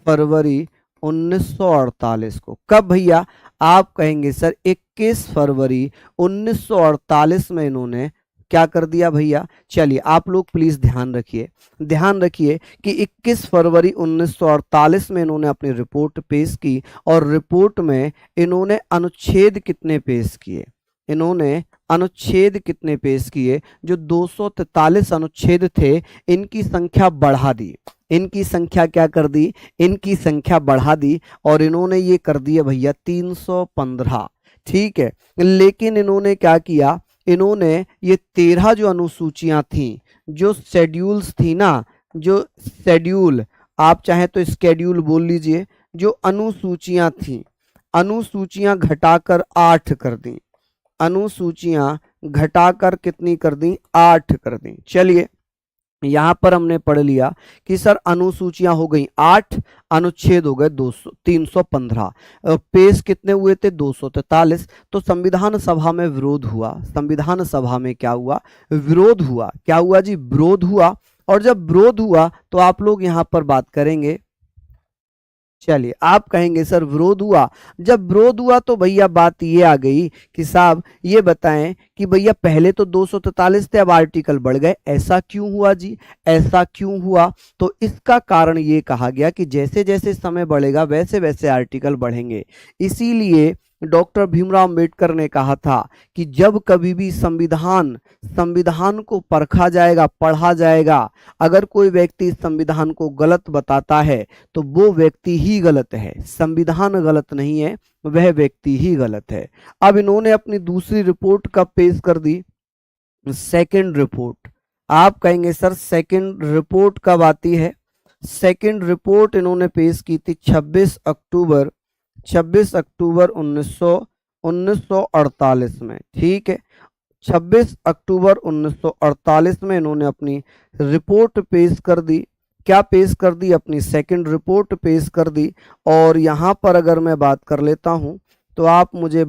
फरवरी 1948 को। कब भैया? आप कहेंगे सर 21 फरवरी 1948 में इन्होंने क्या कर दिया भैया? चलिए आप लोग प्लीज ध्यान रखिए, ध्यान रखिए कि 21 फरवरी 1948 में इन्होंने अपनी रिपोर्ट पेश की। और रिपोर्ट में इन्होंने अनुच्छेद कितने पेश किए? इन्होंने अनुच्छेद कितने पेश किए? जो 243 अनुच्छेद थे, इनकी संख्या बढ़ा दी। इनकी संख्या क्या कर दी? इनकी संख्या बढ़ा दी और इन्होंने ये कर दिया भैया 315। ठीक है, लेकिन इन्होंने क्या किया? इन्होंने ये 13 जो अनुसूचियां थी, जो शेड्यूल्स थी ना, जो शेड्यूल, आप चाहे तो स्केड्यूल बोल लीजिए, जो अनुसूचियां थी, अनुसूचियां घटाकर 8 कर दी। अनुसूचियां घटाकर कितनी कर दी? 8 कर दी। चलिए यहां पर हमने पढ़ लिया कि सर अनुसूचियां हो गई 8, अनुच्छेद हो गए 200 315, पेश कितने हुए थे 243। तो संविधान सभा में विरोध हुआ, संविधान सभा में क्या हुआ, विरोध हुआ। क्या हुआ जी, विरोध हुआ। और जब विरोध हुआ तो आप लोग यहां पर बात करेंगे, चलिए आप कहेंगे सर विरोध हुआ, जब विरोध हुआ तो भैया बात ये आ गई कि साहब ये बताएं कि भैया पहले तो 243 थे, अब आर्टिकल बढ़ गए, ऐसा क्यों हुआ जी, ऐसा क्यों हुआ। तो इसका कारण ये कहा गया कि जैसे जैसे समय बढ़ेगा वैसे वैसे आर्टिकल बढ़ेंगे। इसीलिए डॉक्टर भीमराव अंबेडकर ने कहा था कि जब कभी भी संविधान संविधान को परखा जाएगा, पढ़ा जाएगा, अगर कोई व्यक्ति संविधान को गलत बताता है तो वो व्यक्ति ही गलत है, संविधान गलत नहीं है, वह व्यक्ति ही गलत है। अब इन्होंने अपनी दूसरी रिपोर्ट कब पेश कर दी, सेकंड रिपोर्ट। आप कहेंगे सर सेकंड रिपोर्ट कब आती है, सेकंड रिपोर्ट इन्होंने पेश की थी 26 अक्टूबर 1948 में, ठीक है। 26 अक्टूबर 1948 में इन्होंने अपनी रिपोर्ट पेश कर दी। क्या पेश कर दी, अपनी सेकंड रिपोर्ट पेश कर दी। और यहाँ पर अगर मैं बात कर लेता हूँ तो आप मुझे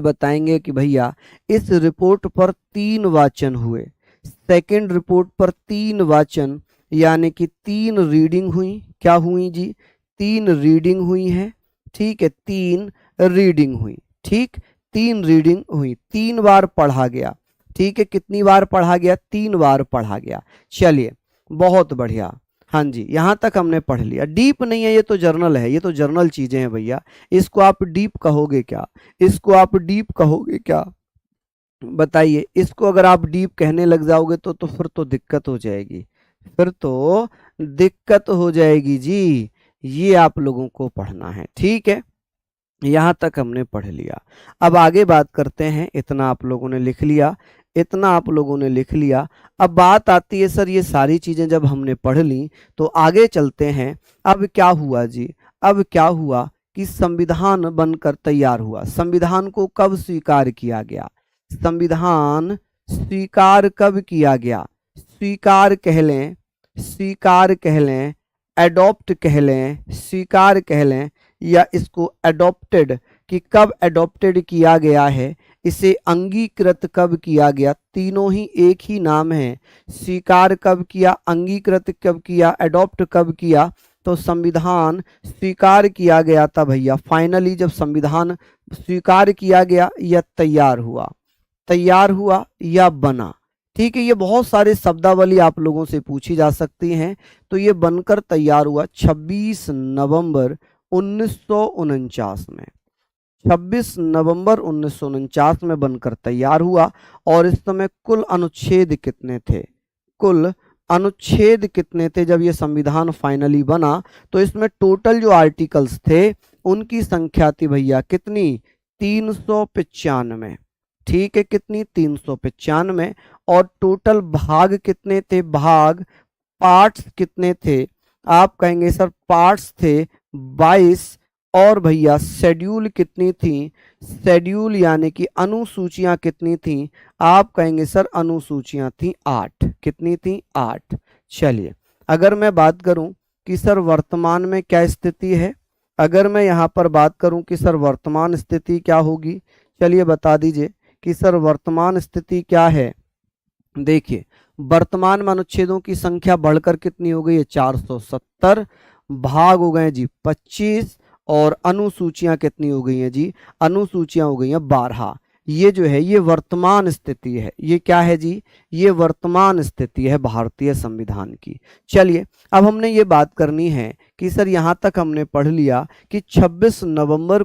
बताएंगे कि भैया इस रिपोर्ट पर 3 वाचन हुए, सेकंड रिपोर्ट पर 3 वाचन, यानी कि 3 रीडिंग हुई। क्या हुई जी, 3 रीडिंग हुई है, ठीक है, 3 रीडिंग हुई, ठीक, 3 रीडिंग हुई, 3 बार पढ़ा गया, ठीक है। कितनी बार पढ़ा गया, 3 बार पढ़ा गया। चलिए बहुत बढ़िया, हाँ जी, यहां तक हमने पढ़ लिया। डीप नहीं है, ये तो जर्नल है, ये तो जर्नल चीजें हैं भैया, इसको आप डीप कहोगे क्या, इसको आप डीप कहोगे क्या, बताइए। इसको अगर आप डीप कहने लग जाओगे तो फिर तो दिक्कत हो जाएगी, फिर तो दिक्कत हो जाएगी जी। ये आप लोगों को पढ़ना है, ठीक है। यहां तक हमने पढ़ लिया। अब आगे बात करते हैं, इतना आप लोगों ने लिख लिया, इतना आप लोगों ने लिख लिया। अब बात आती है सर ये सारी चीजें जब हमने पढ़ ली तो आगे चलते हैं। अब क्या हुआ जी, अब क्या हुआ कि संविधान बनकर तैयार हुआ। संविधान को कब स्वीकार किया गया, संविधान स्वीकार कब किया गया, स्वीकार कह लें, स्वीकार कह लें, एडॉप्ट कह लें, स्वीकार कह लें, या इसको एडॉप्टेड, कि कब एडॉप्टेड किया गया है, इसे अंगीकृत कब किया गया, तीनों ही एक ही नाम है। स्वीकार कब किया, अंगीकृत कब किया, एडॉप्ट कब किया। तो संविधान स्वीकार किया गया था भैया, फाइनली जब संविधान स्वीकार किया गया या तैयार हुआ, तैयार हुआ या बना, ठीक है। ये बहुत सारे शब्दावली आप लोगों से पूछी जा सकती हैं। तो ये बनकर तैयार हुआ 26 नवंबर 1949 में, 26 नवंबर 1949 में बनकर तैयार हुआ। और इस समय कुल अनुच्छेद कितने थे, कुल अनुच्छेद कितने थे जब ये संविधान फाइनली बना, तो इसमें टोटल जो आर्टिकल्स थे उनकी संख्या थी भैया कितनी, 395, ठीक है, कितनी, 395। और टोटल भाग कितने थे, भाग, पार्ट्स कितने थे, आप कहेंगे सर पार्ट्स थे 22। और भैया शेड्यूल कितनी थी, शेड्यूल यानी कि अनुसूचियां कितनी थी, आप कहेंगे सर अनुसूचियां थी 8, कितनी थी, 8। चलिए अगर मैं बात करूं कि सर वर्तमान में क्या स्थिति है, अगर मैं यहां पर बात करूं कि सर वर्तमान स्थिति क्या होगी, चलिए बता दीजिए कि सर वर्तमान स्थिति क्या है। देखिए वर्तमान में अनुच्छेदों की संख्या बढ़कर कितनी हो गई है, 470, भाग हो गए जी 25, और अनुसूचियां कितनी हो गई हैं जी, अनुसूचियां हो गई हैं 12। ये जो है ये वर्तमान स्थिति है, ये क्या है जी, ये वर्तमान स्थिति है भारतीय संविधान की। चलिए अब हमने ये बात करनी है कि सर यहाँ तक हमने पढ़ लिया कि 26 नवंबर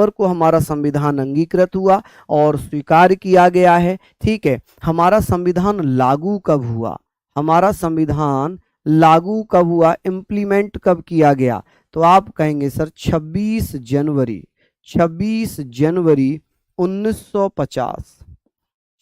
को हमारा संविधान अंगीकृत हुआ और स्वीकार किया गया है, ठीक है। हमारा संविधान लागू कब हुआ, हमारा संविधान लागू कब हुआ, इम्प्लीमेंट कब किया गया, तो आप कहेंगे सर 26 जनवरी 1950,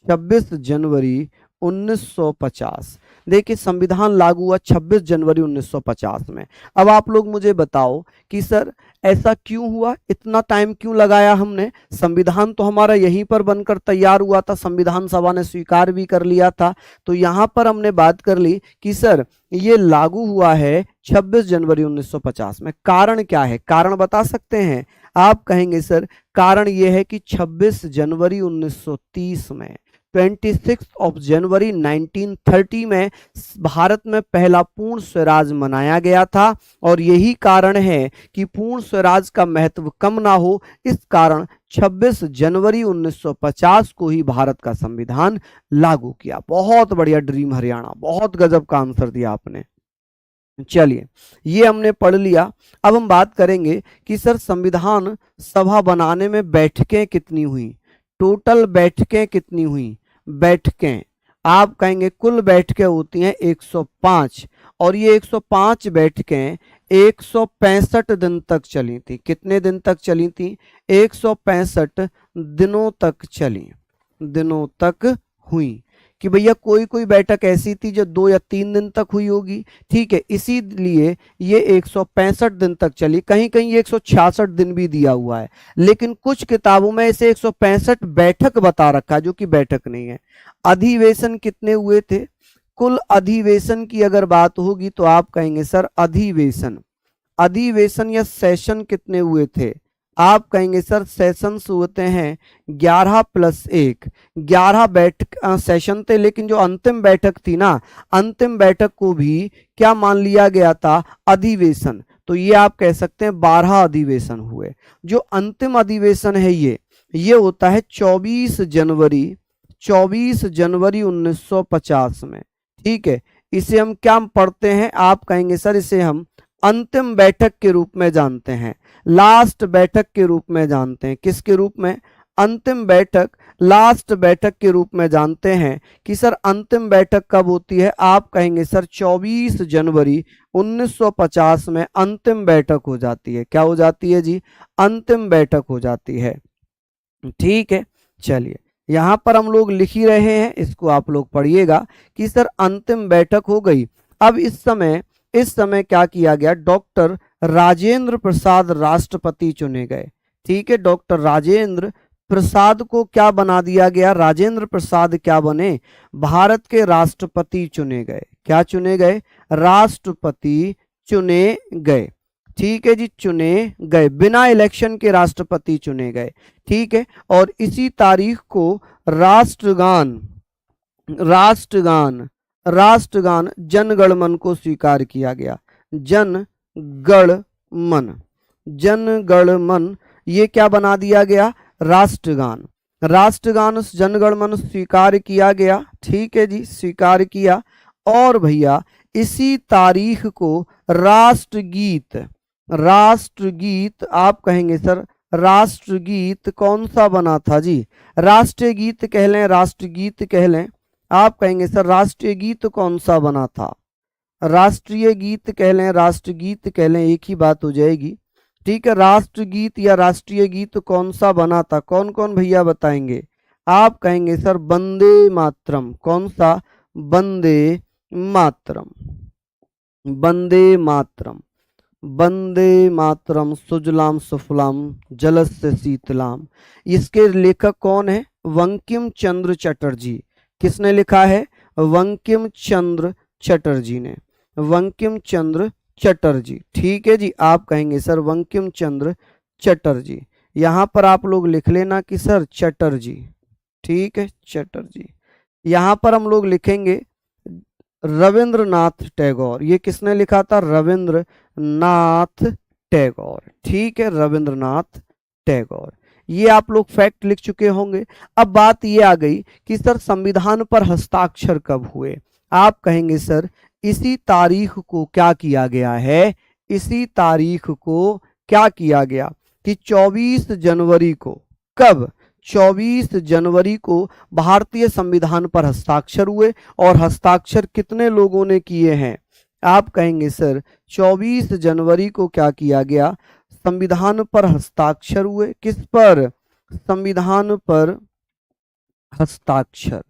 26 जनवरी 1950। देखिए संविधान लागू हुआ 26 जनवरी 1950 में। अब आप लोग मुझे बताओ कि सर ऐसा क्यों हुआ, इतना टाइम क्यों लगाया हमने? संविधान तो हमारा यहीं पर बनकर तैयार हुआ था, संविधान सभा ने स्वीकार भी कर लिया था। तो यहाँ पर हमने बात कर ली कि सर ये लागू हुआ है 26 जनवरी 1950 में। कारण क्या है, कारण बता सकते हैं? आप कहेंगे सर कारण ये है कि 26 जनवरी 1930 में 26 जनवरी 1930 में भारत में पहला पूर्ण स्वराज मनाया गया था। और यही कारण है कि पूर्ण स्वराज का महत्व कम ना हो, इस कारण 26 जनवरी 1950 को ही भारत का संविधान लागू किया। बहुत बढ़िया ड्रीम हरियाणा, बहुत गजब का आंसर दिया आपने। चलिए ये हमने पढ़ लिया। अब हम बात करेंगे कि सर संविधान सभा बनाने में बैठकें कितनी हुई, टोटल बैठकें कितनी हुई? बैठकें आप कहेंगे कुल बैठकें होती हैं 105, और ये 105 बैठकें 165 दिन तक चली थी। कितने दिन तक चली थी? 165 दिनों तक चली, दिनों तक हुई। कि भैया कोई कोई बैठक ऐसी थी जो 2 या 3 दिन तक हुई होगी, ठीक है, इसीलिए ये 165 दिन तक चली। कहीं कहीं ये 166 दिन भी दिया हुआ है, लेकिन कुछ किताबों में इसे 165 बैठक बता रखा है, जो कि बैठक नहीं है। अधिवेशन कितने हुए थे? कुल अधिवेशन की अगर बात होगी तो आप कहेंगे सर अधिवेशन, अधिवेशन या सेशन कितने हुए थे? आप कहेंगे सर सेशंस होते हैं 11 + 1, 11 बैठक सेशन थे। लेकिन जो अंतिम बैठक थी ना, अंतिम बैठक को भी क्या मान लिया गया था? अधिवेशन। तो ये आप कह सकते हैं 12 अधिवेशन हुए। जो अंतिम अधिवेशन है ये होता है 24 जनवरी 1950 में, ठीक है। इसे हम क्या पढ़ते हैं? आप कहेंगे सर इसे हम अंतिम बैठक के रूप में जानते हैं, लास्ट बैठक के रूप में जानते हैं। किसके रूप में? अंतिम बैठक, लास्ट बैठक के रूप में जानते हैं। कि सर अंतिम बैठक कब होती है? आप कहेंगे सर 24 जनवरी 1950 में अंतिम बैठक हो जाती है। क्या हो जाती है जी? अंतिम बैठक हो जाती है, ठीक है। चलिए यहां पर हम लोग लिख ही रहे हैं, इसको आप लोग पढ़िएगा कि सर अंतिम बैठक हो गई। अब इस समय क्या किया गया? डॉक्टर राजेंद्र प्रसाद राष्ट्रपति चुने गए, ठीक है। डॉक्टर राजेंद्र प्रसाद को क्या बना दिया गया? राजेंद्र प्रसाद क्या बने? भारत के राष्ट्रपति चुने गए। क्या चुने गए? राष्ट्रपति चुने गए, ठीक है जी, चुने गए, बिना इलेक्शन के राष्ट्रपति चुने गए, ठीक है। और इसी तारीख को राष्ट्रगान राष्ट्रगान राष्ट्रगान जन गण मन को स्वीकार किया गया। जन गण मन, जन गण मन, ये क्या बना दिया गया? राष्ट्रगान। राष्ट्रगान जन गण मन स्वीकार किया गया, ठीक है जी, स्वीकार किया। और भैया इसी तारीख को राष्ट्रगीत, राष्ट्रगीत आप कहेंगे सर राष्ट्रगीत कौन सा बना था जी? राष्ट्रीय गीत कह लें, राष्ट्रगीत कह लें। आप कहेंगे सर राष्ट्रीय गीत कौन सा बना था? राष्ट्रीय गीत कह लें, राष्ट्रगीत कह लें, एक ही बात हो जाएगी, ठीक है। राष्ट्रगीत या राष्ट्रीय गीत कौन सा बना था? कौन कौन भैया बताएंगे? आप कहेंगे सर वंदे मातरम। कौन सा? वंदे मातरम, वंदे मातरम, वंदे मातरम सुजलाम सुफलाम जलस्य शीतलाम। इसके लेखक कौन है? बंकिम चंद्र चटर्जी। किसने लिखा है? बंकिम चंद्र चटर्जी ने, बंकिम चंद्र चटर्जी, ठीक है जी। आप कहेंगे सर बंकिम चंद्र चटर्जी। यहां पर आप लोग लिख लेना कि सर चटर्जी, ठीक है, चटर्जी। यहां पर हम लोग लिखेंगे रविंद्रनाथ टैगोर। ये किसने लिखा था? रविंद्रनाथ टैगोर, ठीक है, रविंद्रनाथ टैगोर। ये आप लोग फैक्ट लिख चुके होंगे। अब बात ये आ गई कि सर संविधान पर हस्ताक्षर कब हुए? आप कहेंगे सर इसी तारीख को क्या किया गया है? इसी तारीख को क्या किया गया कि 24 जनवरी को, कब? 24 जनवरी को भारतीय संविधान पर हस्ताक्षर हुए। और हस्ताक्षर कितने लोगों ने किए हैं? आप कहेंगे सर 24 जनवरी को क्या किया गया? संविधान पर हस्ताक्षर हुए। किस पर? संविधान पर हस्ताक्षर,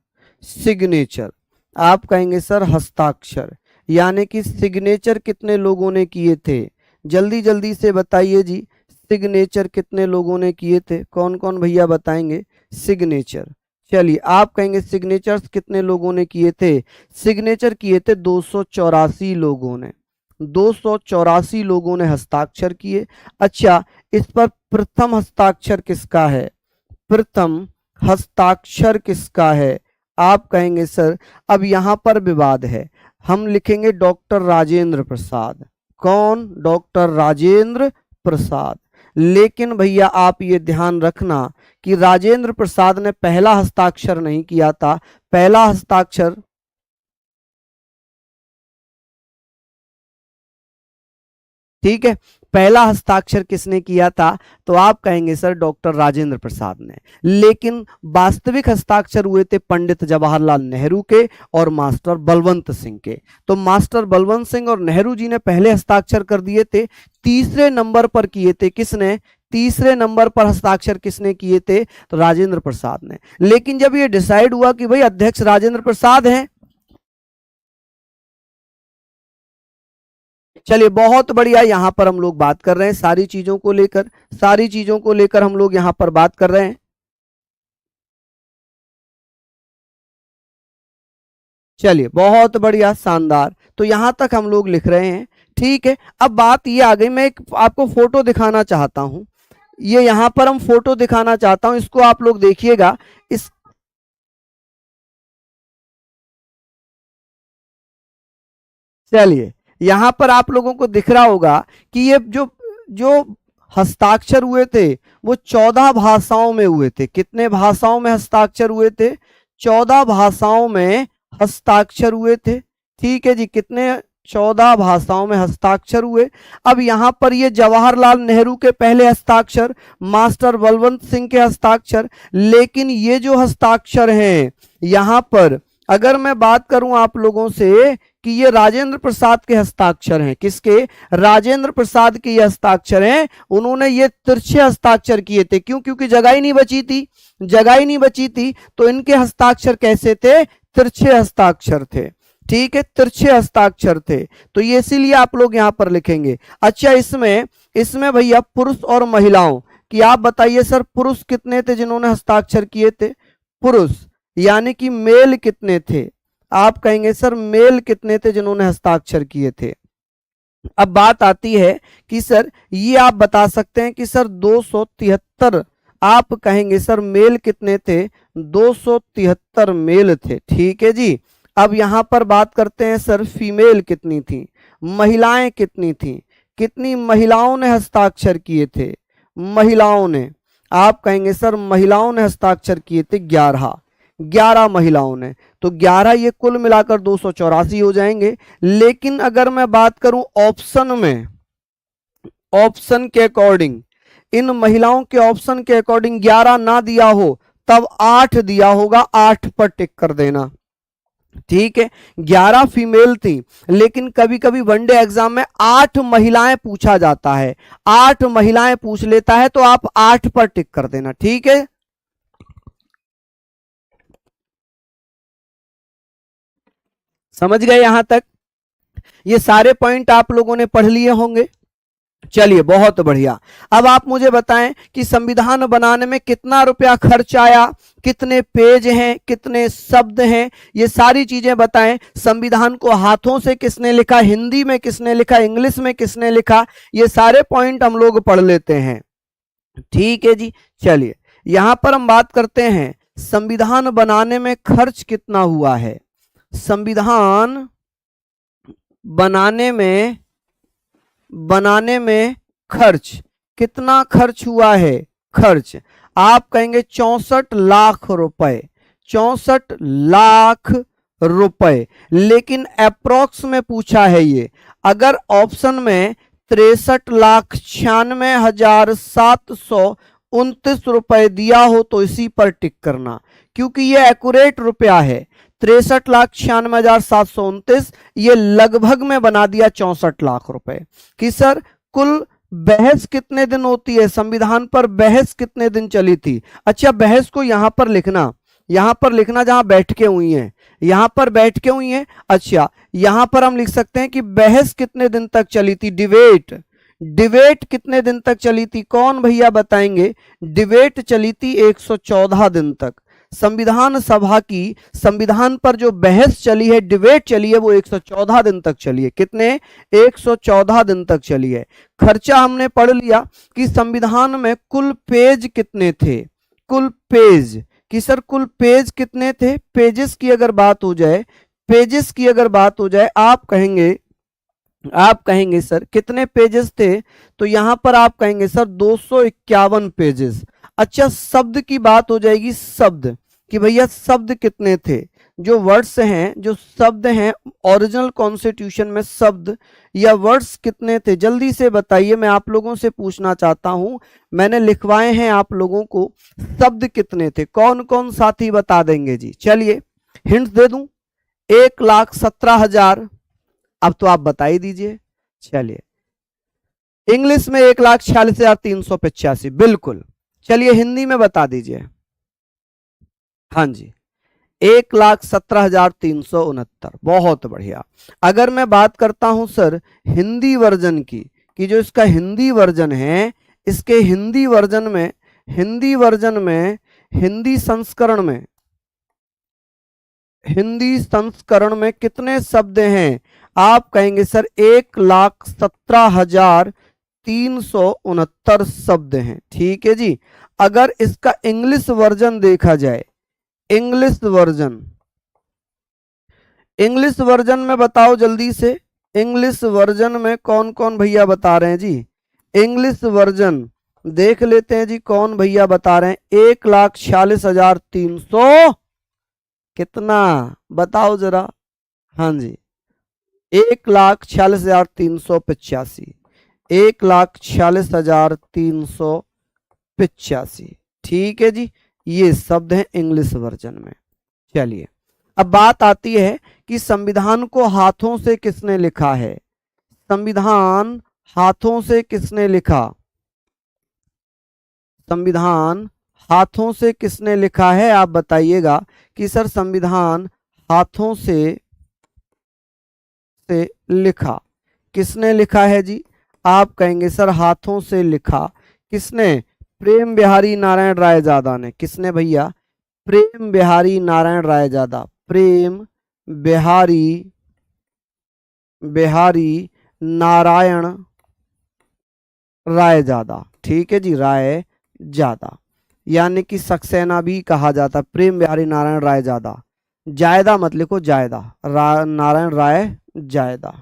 सिग्नेचर, आप कहेंगे सर हस्ताक्षर, यानी कि सिग्नेचर कितने लोगों ने किए थे? जल्दी जल्दी से बताइए जी, सिग्नेचर कितने लोगों ने किए थे? कौन कौन भैया बताएंगे सिग्नेचर? चलिए, आप कहेंगे सिग्नेचर्स कितने लोगों ने किए थे? सिग्नेचर किए थे 284 लोगों ने, 284 लोगों ने हस्ताक्षर किए। अच्छा, इस पर प्रथम हस्ताक्षर किसका है? प्रथम हस्ताक्षर किसका है? आप कहेंगे सर अब यहां पर विवाद है, हम लिखेंगे डॉक्टर राजेंद्र प्रसाद। कौन? डॉक्टर राजेंद्र प्रसाद। लेकिन भैया आप ये ध्यान रखना कि राजेंद्र प्रसाद ने पहला हस्ताक्षर नहीं किया था। पहला हस्ताक्षर ठीक है, पहला हस्ताक्षर किसने किया था? तो आप कहेंगे सर डॉक्टर राजेंद्र प्रसाद ने। लेकिन वास्तविक हस्ताक्षर हुए थे पंडित जवाहरलाल नेहरू के और मास्टर बलवंत सिंह के। तो मास्टर बलवंत सिंह और नेहरू जी ने पहले हस्ताक्षर कर दिए थे। तीसरे नंबर पर किए थे किसने? तीसरे नंबर पर हस्ताक्षर किसने किए थे? तो राजेंद्र प्रसाद ने। लेकिन जब ये डिसाइड हुआ कि भाई अध्यक्ष राजेंद्र प्रसाद हैं, चलिए बहुत बढ़िया, यहां पर हम लोग बात कर रहे हैं सारी चीजों को लेकर, सारी चीजों को लेकर हम लोग यहां पर बात कर रहे हैं। चलिए बहुत बढ़िया, शानदार। तो यहां तक हम लोग लिख रहे हैं, ठीक है। अब बात ये आ गई, मैं एक आपको फोटो दिखाना चाहता हूं। ये यहां पर हम फोटो दिखाना चाहता हूं, इसको आप लोग देखिएगा। इस चलिए, यहां पर आप लोगों को दिख रहा होगा कि ये जो जो हस्ताक्षर हुए थे वो 14 भाषाओं में हुए थे। कितने भाषाओं में हस्ताक्षर हुए थे? 14 भाषाओं में हस्ताक्षर हुए थे। ठीक है जी, कितने? 14 भाषाओं में हस्ताक्षर हुए। अब यहां पर ये जवाहरलाल नेहरू के पहले हस्ताक्षर, मास्टर बलवंत सिंह के हस्ताक्षर। लेकिन ये जो हस्ताक्षर हैं यहां पर अगर मैं बात करूं आप लोगों से कि ये राजेंद्र प्रसाद के हस्ताक्षर हैं। किसके? राजेंद्र प्रसाद के ये हस्ताक्षर हैं। उन्होंने ये तिरछे हस्ताक्षर किए थे। क्यों? क्योंकि जगह ही नहीं बची थी, जगह ही नहीं बची थी। तो इनके हस्ताक्षर कैसे थे? तिरछे हस्ताक्षर थे। ठीक है, तिरछे हस्ताक्षर थे। तो ये इसीलिए आप लोग यहां पर लिखेंगे। अच्छा, इसमें इसमें भैया पुरुष और महिलाओं की आप बताइए सर, पुरुष कितने थे जिन्होंने हस्ताक्षर किए थे? पुरुष यानी कि मेल कितने थे? आप कहेंगे सर मेल कितने थे जिन्होंने हस्ताक्षर किए थे? अब बात आती है कि सर ये आप बता सकते हैं कि सर 273। आप कहेंगे सर मेल कितने थे? 273 मेल थे। ठीक है जी। अब यहां पर बात करते हैं सर फीमेल कितनी थी, महिलाएं कितनी थी? कितनी महिलाओं ने हस्ताक्षर किए थे? महिलाओं ने, आप कहेंगे सर महिलाओं ने हस्ताक्षर किए थे 11, 11 महिलाओं ने। तो 11 ये कुल मिलाकर 284 हो जाएंगे। लेकिन अगर मैं बात करूं ऑप्शन में, ऑप्शन के अकॉर्डिंग, इन महिलाओं के ऑप्शन के अकॉर्डिंग 11 ना दिया हो तब 8 दिया होगा, 8 पर टिक कर देना। ठीक है, 11 फीमेल थी। लेकिन कभी कभी वनडे एग्जाम में 8 महिलाएं पूछा जाता है, 8 महिलाएं पूछ लेता है, तो आप 8 पर टिक कर देना। ठीक है, समझ गए यहां तक? ये सारे पॉइंट आप लोगों ने पढ़ लिए होंगे। चलिए बहुत बढ़िया। अब आप मुझे बताएं कि संविधान बनाने में कितना रुपया खर्च आया, कितने पेज हैं, कितने शब्द हैं, ये सारी चीजें बताएं। संविधान को हाथों से किसने लिखा, हिंदी में किसने लिखा, इंग्लिश में किसने लिखा, ये सारे पॉइंट हम लोग पढ़ लेते हैं। ठीक है जी। चलिए यहां पर हम बात करते हैं संविधान बनाने में खर्च कितना हुआ है। संविधान बनाने में खर्च कितना खर्च हुआ है? खर्च आप कहेंगे 64 लाख रुपए, 64 लाख रुपए। लेकिन अप्रोक्स में पूछा है ये। अगर ऑप्शन में 63,96,729 रुपए दिया हो तो इसी पर टिक करना, क्योंकि ये एक्यूरेट रुपया है। 63,96,729 ये लगभग में बना दिया 64 लाख रुपए। कि सर कुल बहस कितने दिन होती है संविधान पर, बहस कितने दिन चली थी? अच्छा, बहस को यहां पर लिखना यहां पर लिखना जहां बैठ के हुई है, यहां पर बैठ के हुई है। अच्छा, यहां पर हम लिख सकते हैं कि बहस कितने दिन तक चली थी, डिबेट, डिबेट कितने दिन तक चली थी, कौन भैया बताएंगे। डिबेट चली थी 114 दिन तक। संविधान सभा की संविधान पर जो बहस चली है, डिबेट चली है, वो 114 दिन तक चली है। कितने, 114 दिन तक चली है। खर्चा हमने पढ़ लिया कि संविधान में कुल पेज कितने थे, कुल पेज, कि सर कुल पेज कितने थे। पेजेस की अगर बात हो जाए, पेजेस की अगर बात हो जाए, आप कहेंगे सर कितने पेजेस थे, तो यहां पर आप कहेंगे सर 251 पेजेस। अच्छा, शब्द की बात हो जाएगी, शब्द, कि भैया शब्द कितने थे, जो वर्ड्स हैं, जो शब्द हैं ओरिजिनल कॉन्स्टिट्यूशन में, शब्द या वर्ड्स कितने थे, जल्दी से बताइए। मैं आप लोगों से पूछना चाहता हूं, मैंने लिखवाए हैं आप लोगों को, शब्द कितने थे, कौन कौन साथी बता देंगे जी। चलिए हिंट दे दूं, 1,17,000, अब तो आप बता ही दीजिए। चलिए, इंग्लिश में 1,46,385, बिल्कुल। चलिए हिंदी में बता दीजिए। हाँ जी, 1,17,369, बहुत बढ़िया। अगर मैं बात करता हूं सर हिंदी वर्जन की, कि जो इसका हिंदी वर्जन है, इसके हिंदी वर्जन में, हिंदी वर्जन में, हिंदी संस्करण में, हिंदी संस्करण में कितने शब्द हैं, आप कहेंगे सर 1,17,369 शब्द हैं। ठीक है जी। अगर इसका इंग्लिश वर्जन देखा जाए, इंग्लिश वर्जन, इंग्लिश वर्जन में बताओ जल्दी से, इंग्लिश वर्जन में कौन कौन भैया बता रहे हैं जी। इंग्लिश वर्जन देख लेते हैं जी, कौन भैया बता रहे हैं। 1,46,300 कितना, बताओ जरा। हाँ जी, 1,46,385, 1,46,385। ठीक है जी, ये शब्द हैं इंग्लिश वर्जन में। चलिए, अब बात आती है कि संविधान को हाथों से किसने लिखा है, संविधान हाथों से किसने लिखा, संविधान हाथों से किसने लिखा है, आप बताइएगा कि सर संविधान हाथों से लिखा, किसने लिखा है जी। आप कहेंगे सर हाथों से लिखा किसने, प्रेम बिहारी नारायण रायजादा ने। किसने भैया, प्रेम बिहारी नारायण रायजादा, प्रेम बिहारी, बिहारी नारायण रायजादा। ठीक है जी, रायजादा, यानी कि सक्सेना भी कहा जाता, प्रेम बिहारी नारायण रायजादा। जायदा मत लिखो, जायदा, नारायण राय जायदा,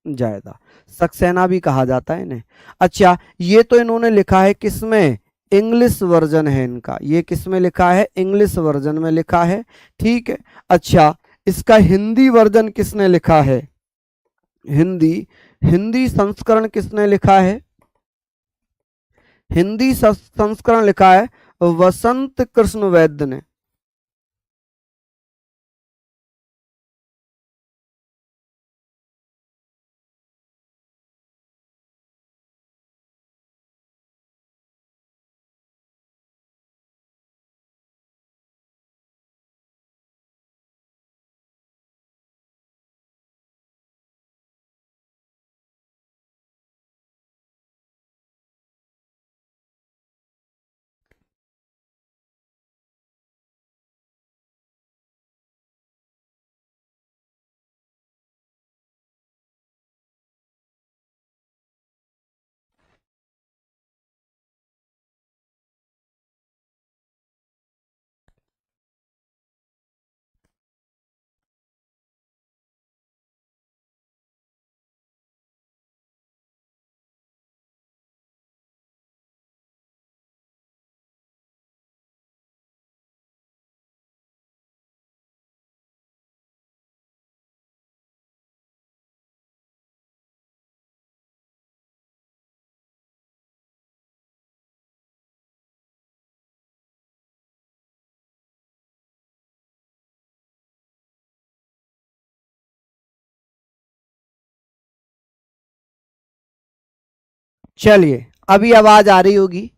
जायदा, सक्सेना भी कहा जाता है इन्हें। अच्छा, ये तो इन्होंने लिखा है किसमें, इंग्लिश वर्जन है इनका, ये किसमें लिखा है, इंग्लिश वर्जन में लिखा है। ठीक है। अच्छा, इसका हिंदी वर्जन किसने लिखा है, हिंदी, हिंदी संस्करण किसने लिखा है, हिंदी संस्करण लिखा है वसंत कृष्ण वैद्य ने। चलिए, अभी आवाज आ रही होगी,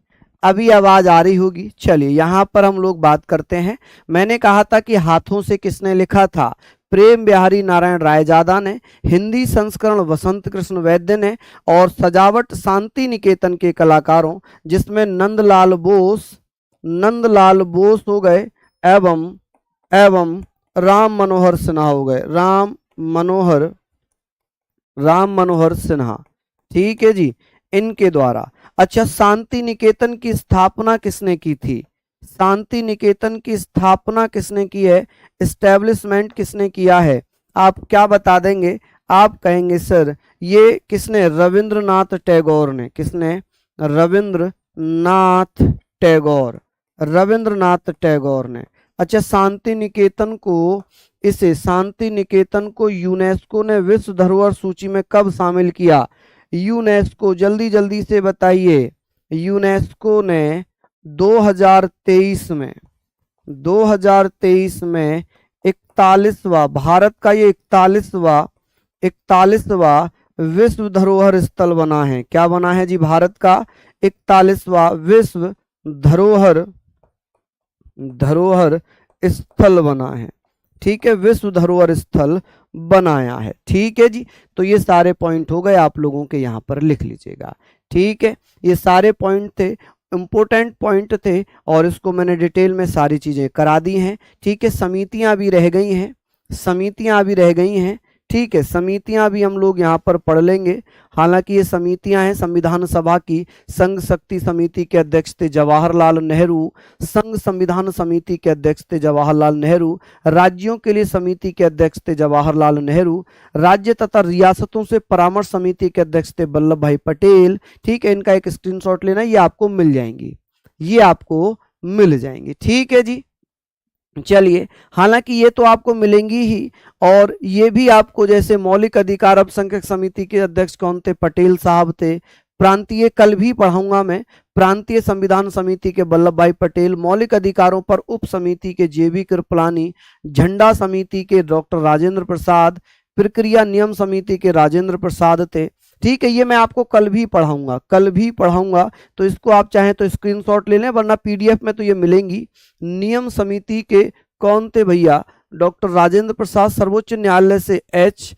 अभी आवाज आ रही होगी। चलिए यहाँ पर हम लोग बात करते हैं। मैंने कहा था कि हाथों से किसने लिखा था? प्रेम बिहारी नारायण रायजादा ने, हिंदी संस्करण वसंत कृष्ण वैद्य ने, और सजावट शांति निकेतन के कलाकारों जिसमें नंदलाल बोस हो गए एवं एवं राम मनोहर सिन्हा हो गए, राम मनोहर सिन्हा। ठीक है जी, इनके द्वारा। अच्छा, शांति निकेतन की स्थापना किसने की थी? शांति निकेतन की स्थापना किसने की है? एस्टेब्लिशमेंट किसने किया है? आप क्या बता देंगे? आप कहेंगे सर ये किसने? रविंद्रनाथ टैगोर ने। किसने? रविंद्रनाथ टैगोर, रविंद्रनाथ टैगोर ने। अच्छा, शांति निकेतन को यूनेस्को ने विश्व धरोहर सूची में कब शामिल किया? यूनेस्को, जल्दी जल्दी से बताइए। यूनेस्को ने 2023 में 41वां, भारत का ये 41वां विश्व धरोहर स्थल बना है। क्या बना है जी? भारत का 41वां विश्व धरोहर स्थल बना है। ठीक है, विश्व धरोहर स्थल बनाया है। ठीक है जी, तो ये सारे पॉइंट हो गए, आप लोगों के यहाँ पर लिख लीजिएगा। ठीक है, ये सारे पॉइंट थे, इंपॉर्टेंट पॉइंट थे, और इसको मैंने डिटेल में सारी चीजें करा दी हैं। ठीक है, समितियां भी रह गई हैं। ठीक है, समितियां भी हम लोग यहाँ पर पढ़ लेंगे। हालांकि ये समितियां हैं संविधान सभा की। संघ शक्ति समिति के अध्यक्ष थे जवाहरलाल नेहरू, संघ संविधान समिति के अध्यक्ष थे जवाहरलाल नेहरू, राज्यों के लिए समिति के अध्यक्ष थे जवाहरलाल नेहरू, राज्य तथा रियासतों से परामर्श समिति के अध्यक्ष थे वल्लभ भाई पटेल। ठीक है, इनका एक स्क्रीनशॉट लेना, ये आपको मिल जाएंगी। ठीक है जी, चलिए, हालांकि ये तो आपको मिलेंगी ही, और ये भी आपको, जैसे मौलिक अधिकार अल्पसंख्यक समिति के अध्यक्ष कौन थे? पटेल साहब थे। प्रांतीय, कल भी पढ़ाऊंगा मैं, प्रांतीय संविधान समिति के वल्लभ भाई पटेल, मौलिक अधिकारों पर उप समिति के जेबी कृपलानी, झंडा समिति के डॉक्टर राजेंद्र प्रसाद, प्रक्रिया नियम समिति के राजेंद्र प्रसाद थे। ठीक है, ये मैं आपको कल भी पढ़ाऊंगा, तो इसको आप चाहें तो स्क्रीनशॉट ले लें, वरना पीडीएफ में तो ये मिलेंगी। नियम समिति के कौन थे भैया? डॉक्टर राजेंद्र प्रसाद, सर्वोच्च न्यायालय से एस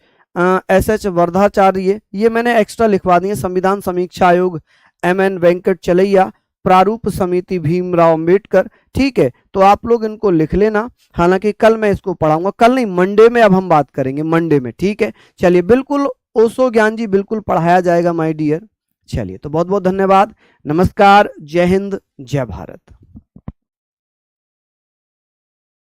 वर्धाचार्य, ये मैंने एक्स्ट्रा लिखवा दिए। संविधान समीक्षा आयोग MN वेंकटचलैया, प्रारूप समिति भीमराव अम्बेडकर। ठीक है, तो आप लोग इनको लिख लेना। हालांकि कल मैं इसको पढ़ाऊंगा, कल नहीं, मंडे में अब हम बात करेंगे, मंडे में। ठीक है, चलिए, बिल्कुल ओसो ज्ञान जी, बिल्कुल पढ़ाया जाएगा माय डियर। चलिए, तो बहुत बहुत धन्यवाद, नमस्कार, जय हिंद, जय भारत।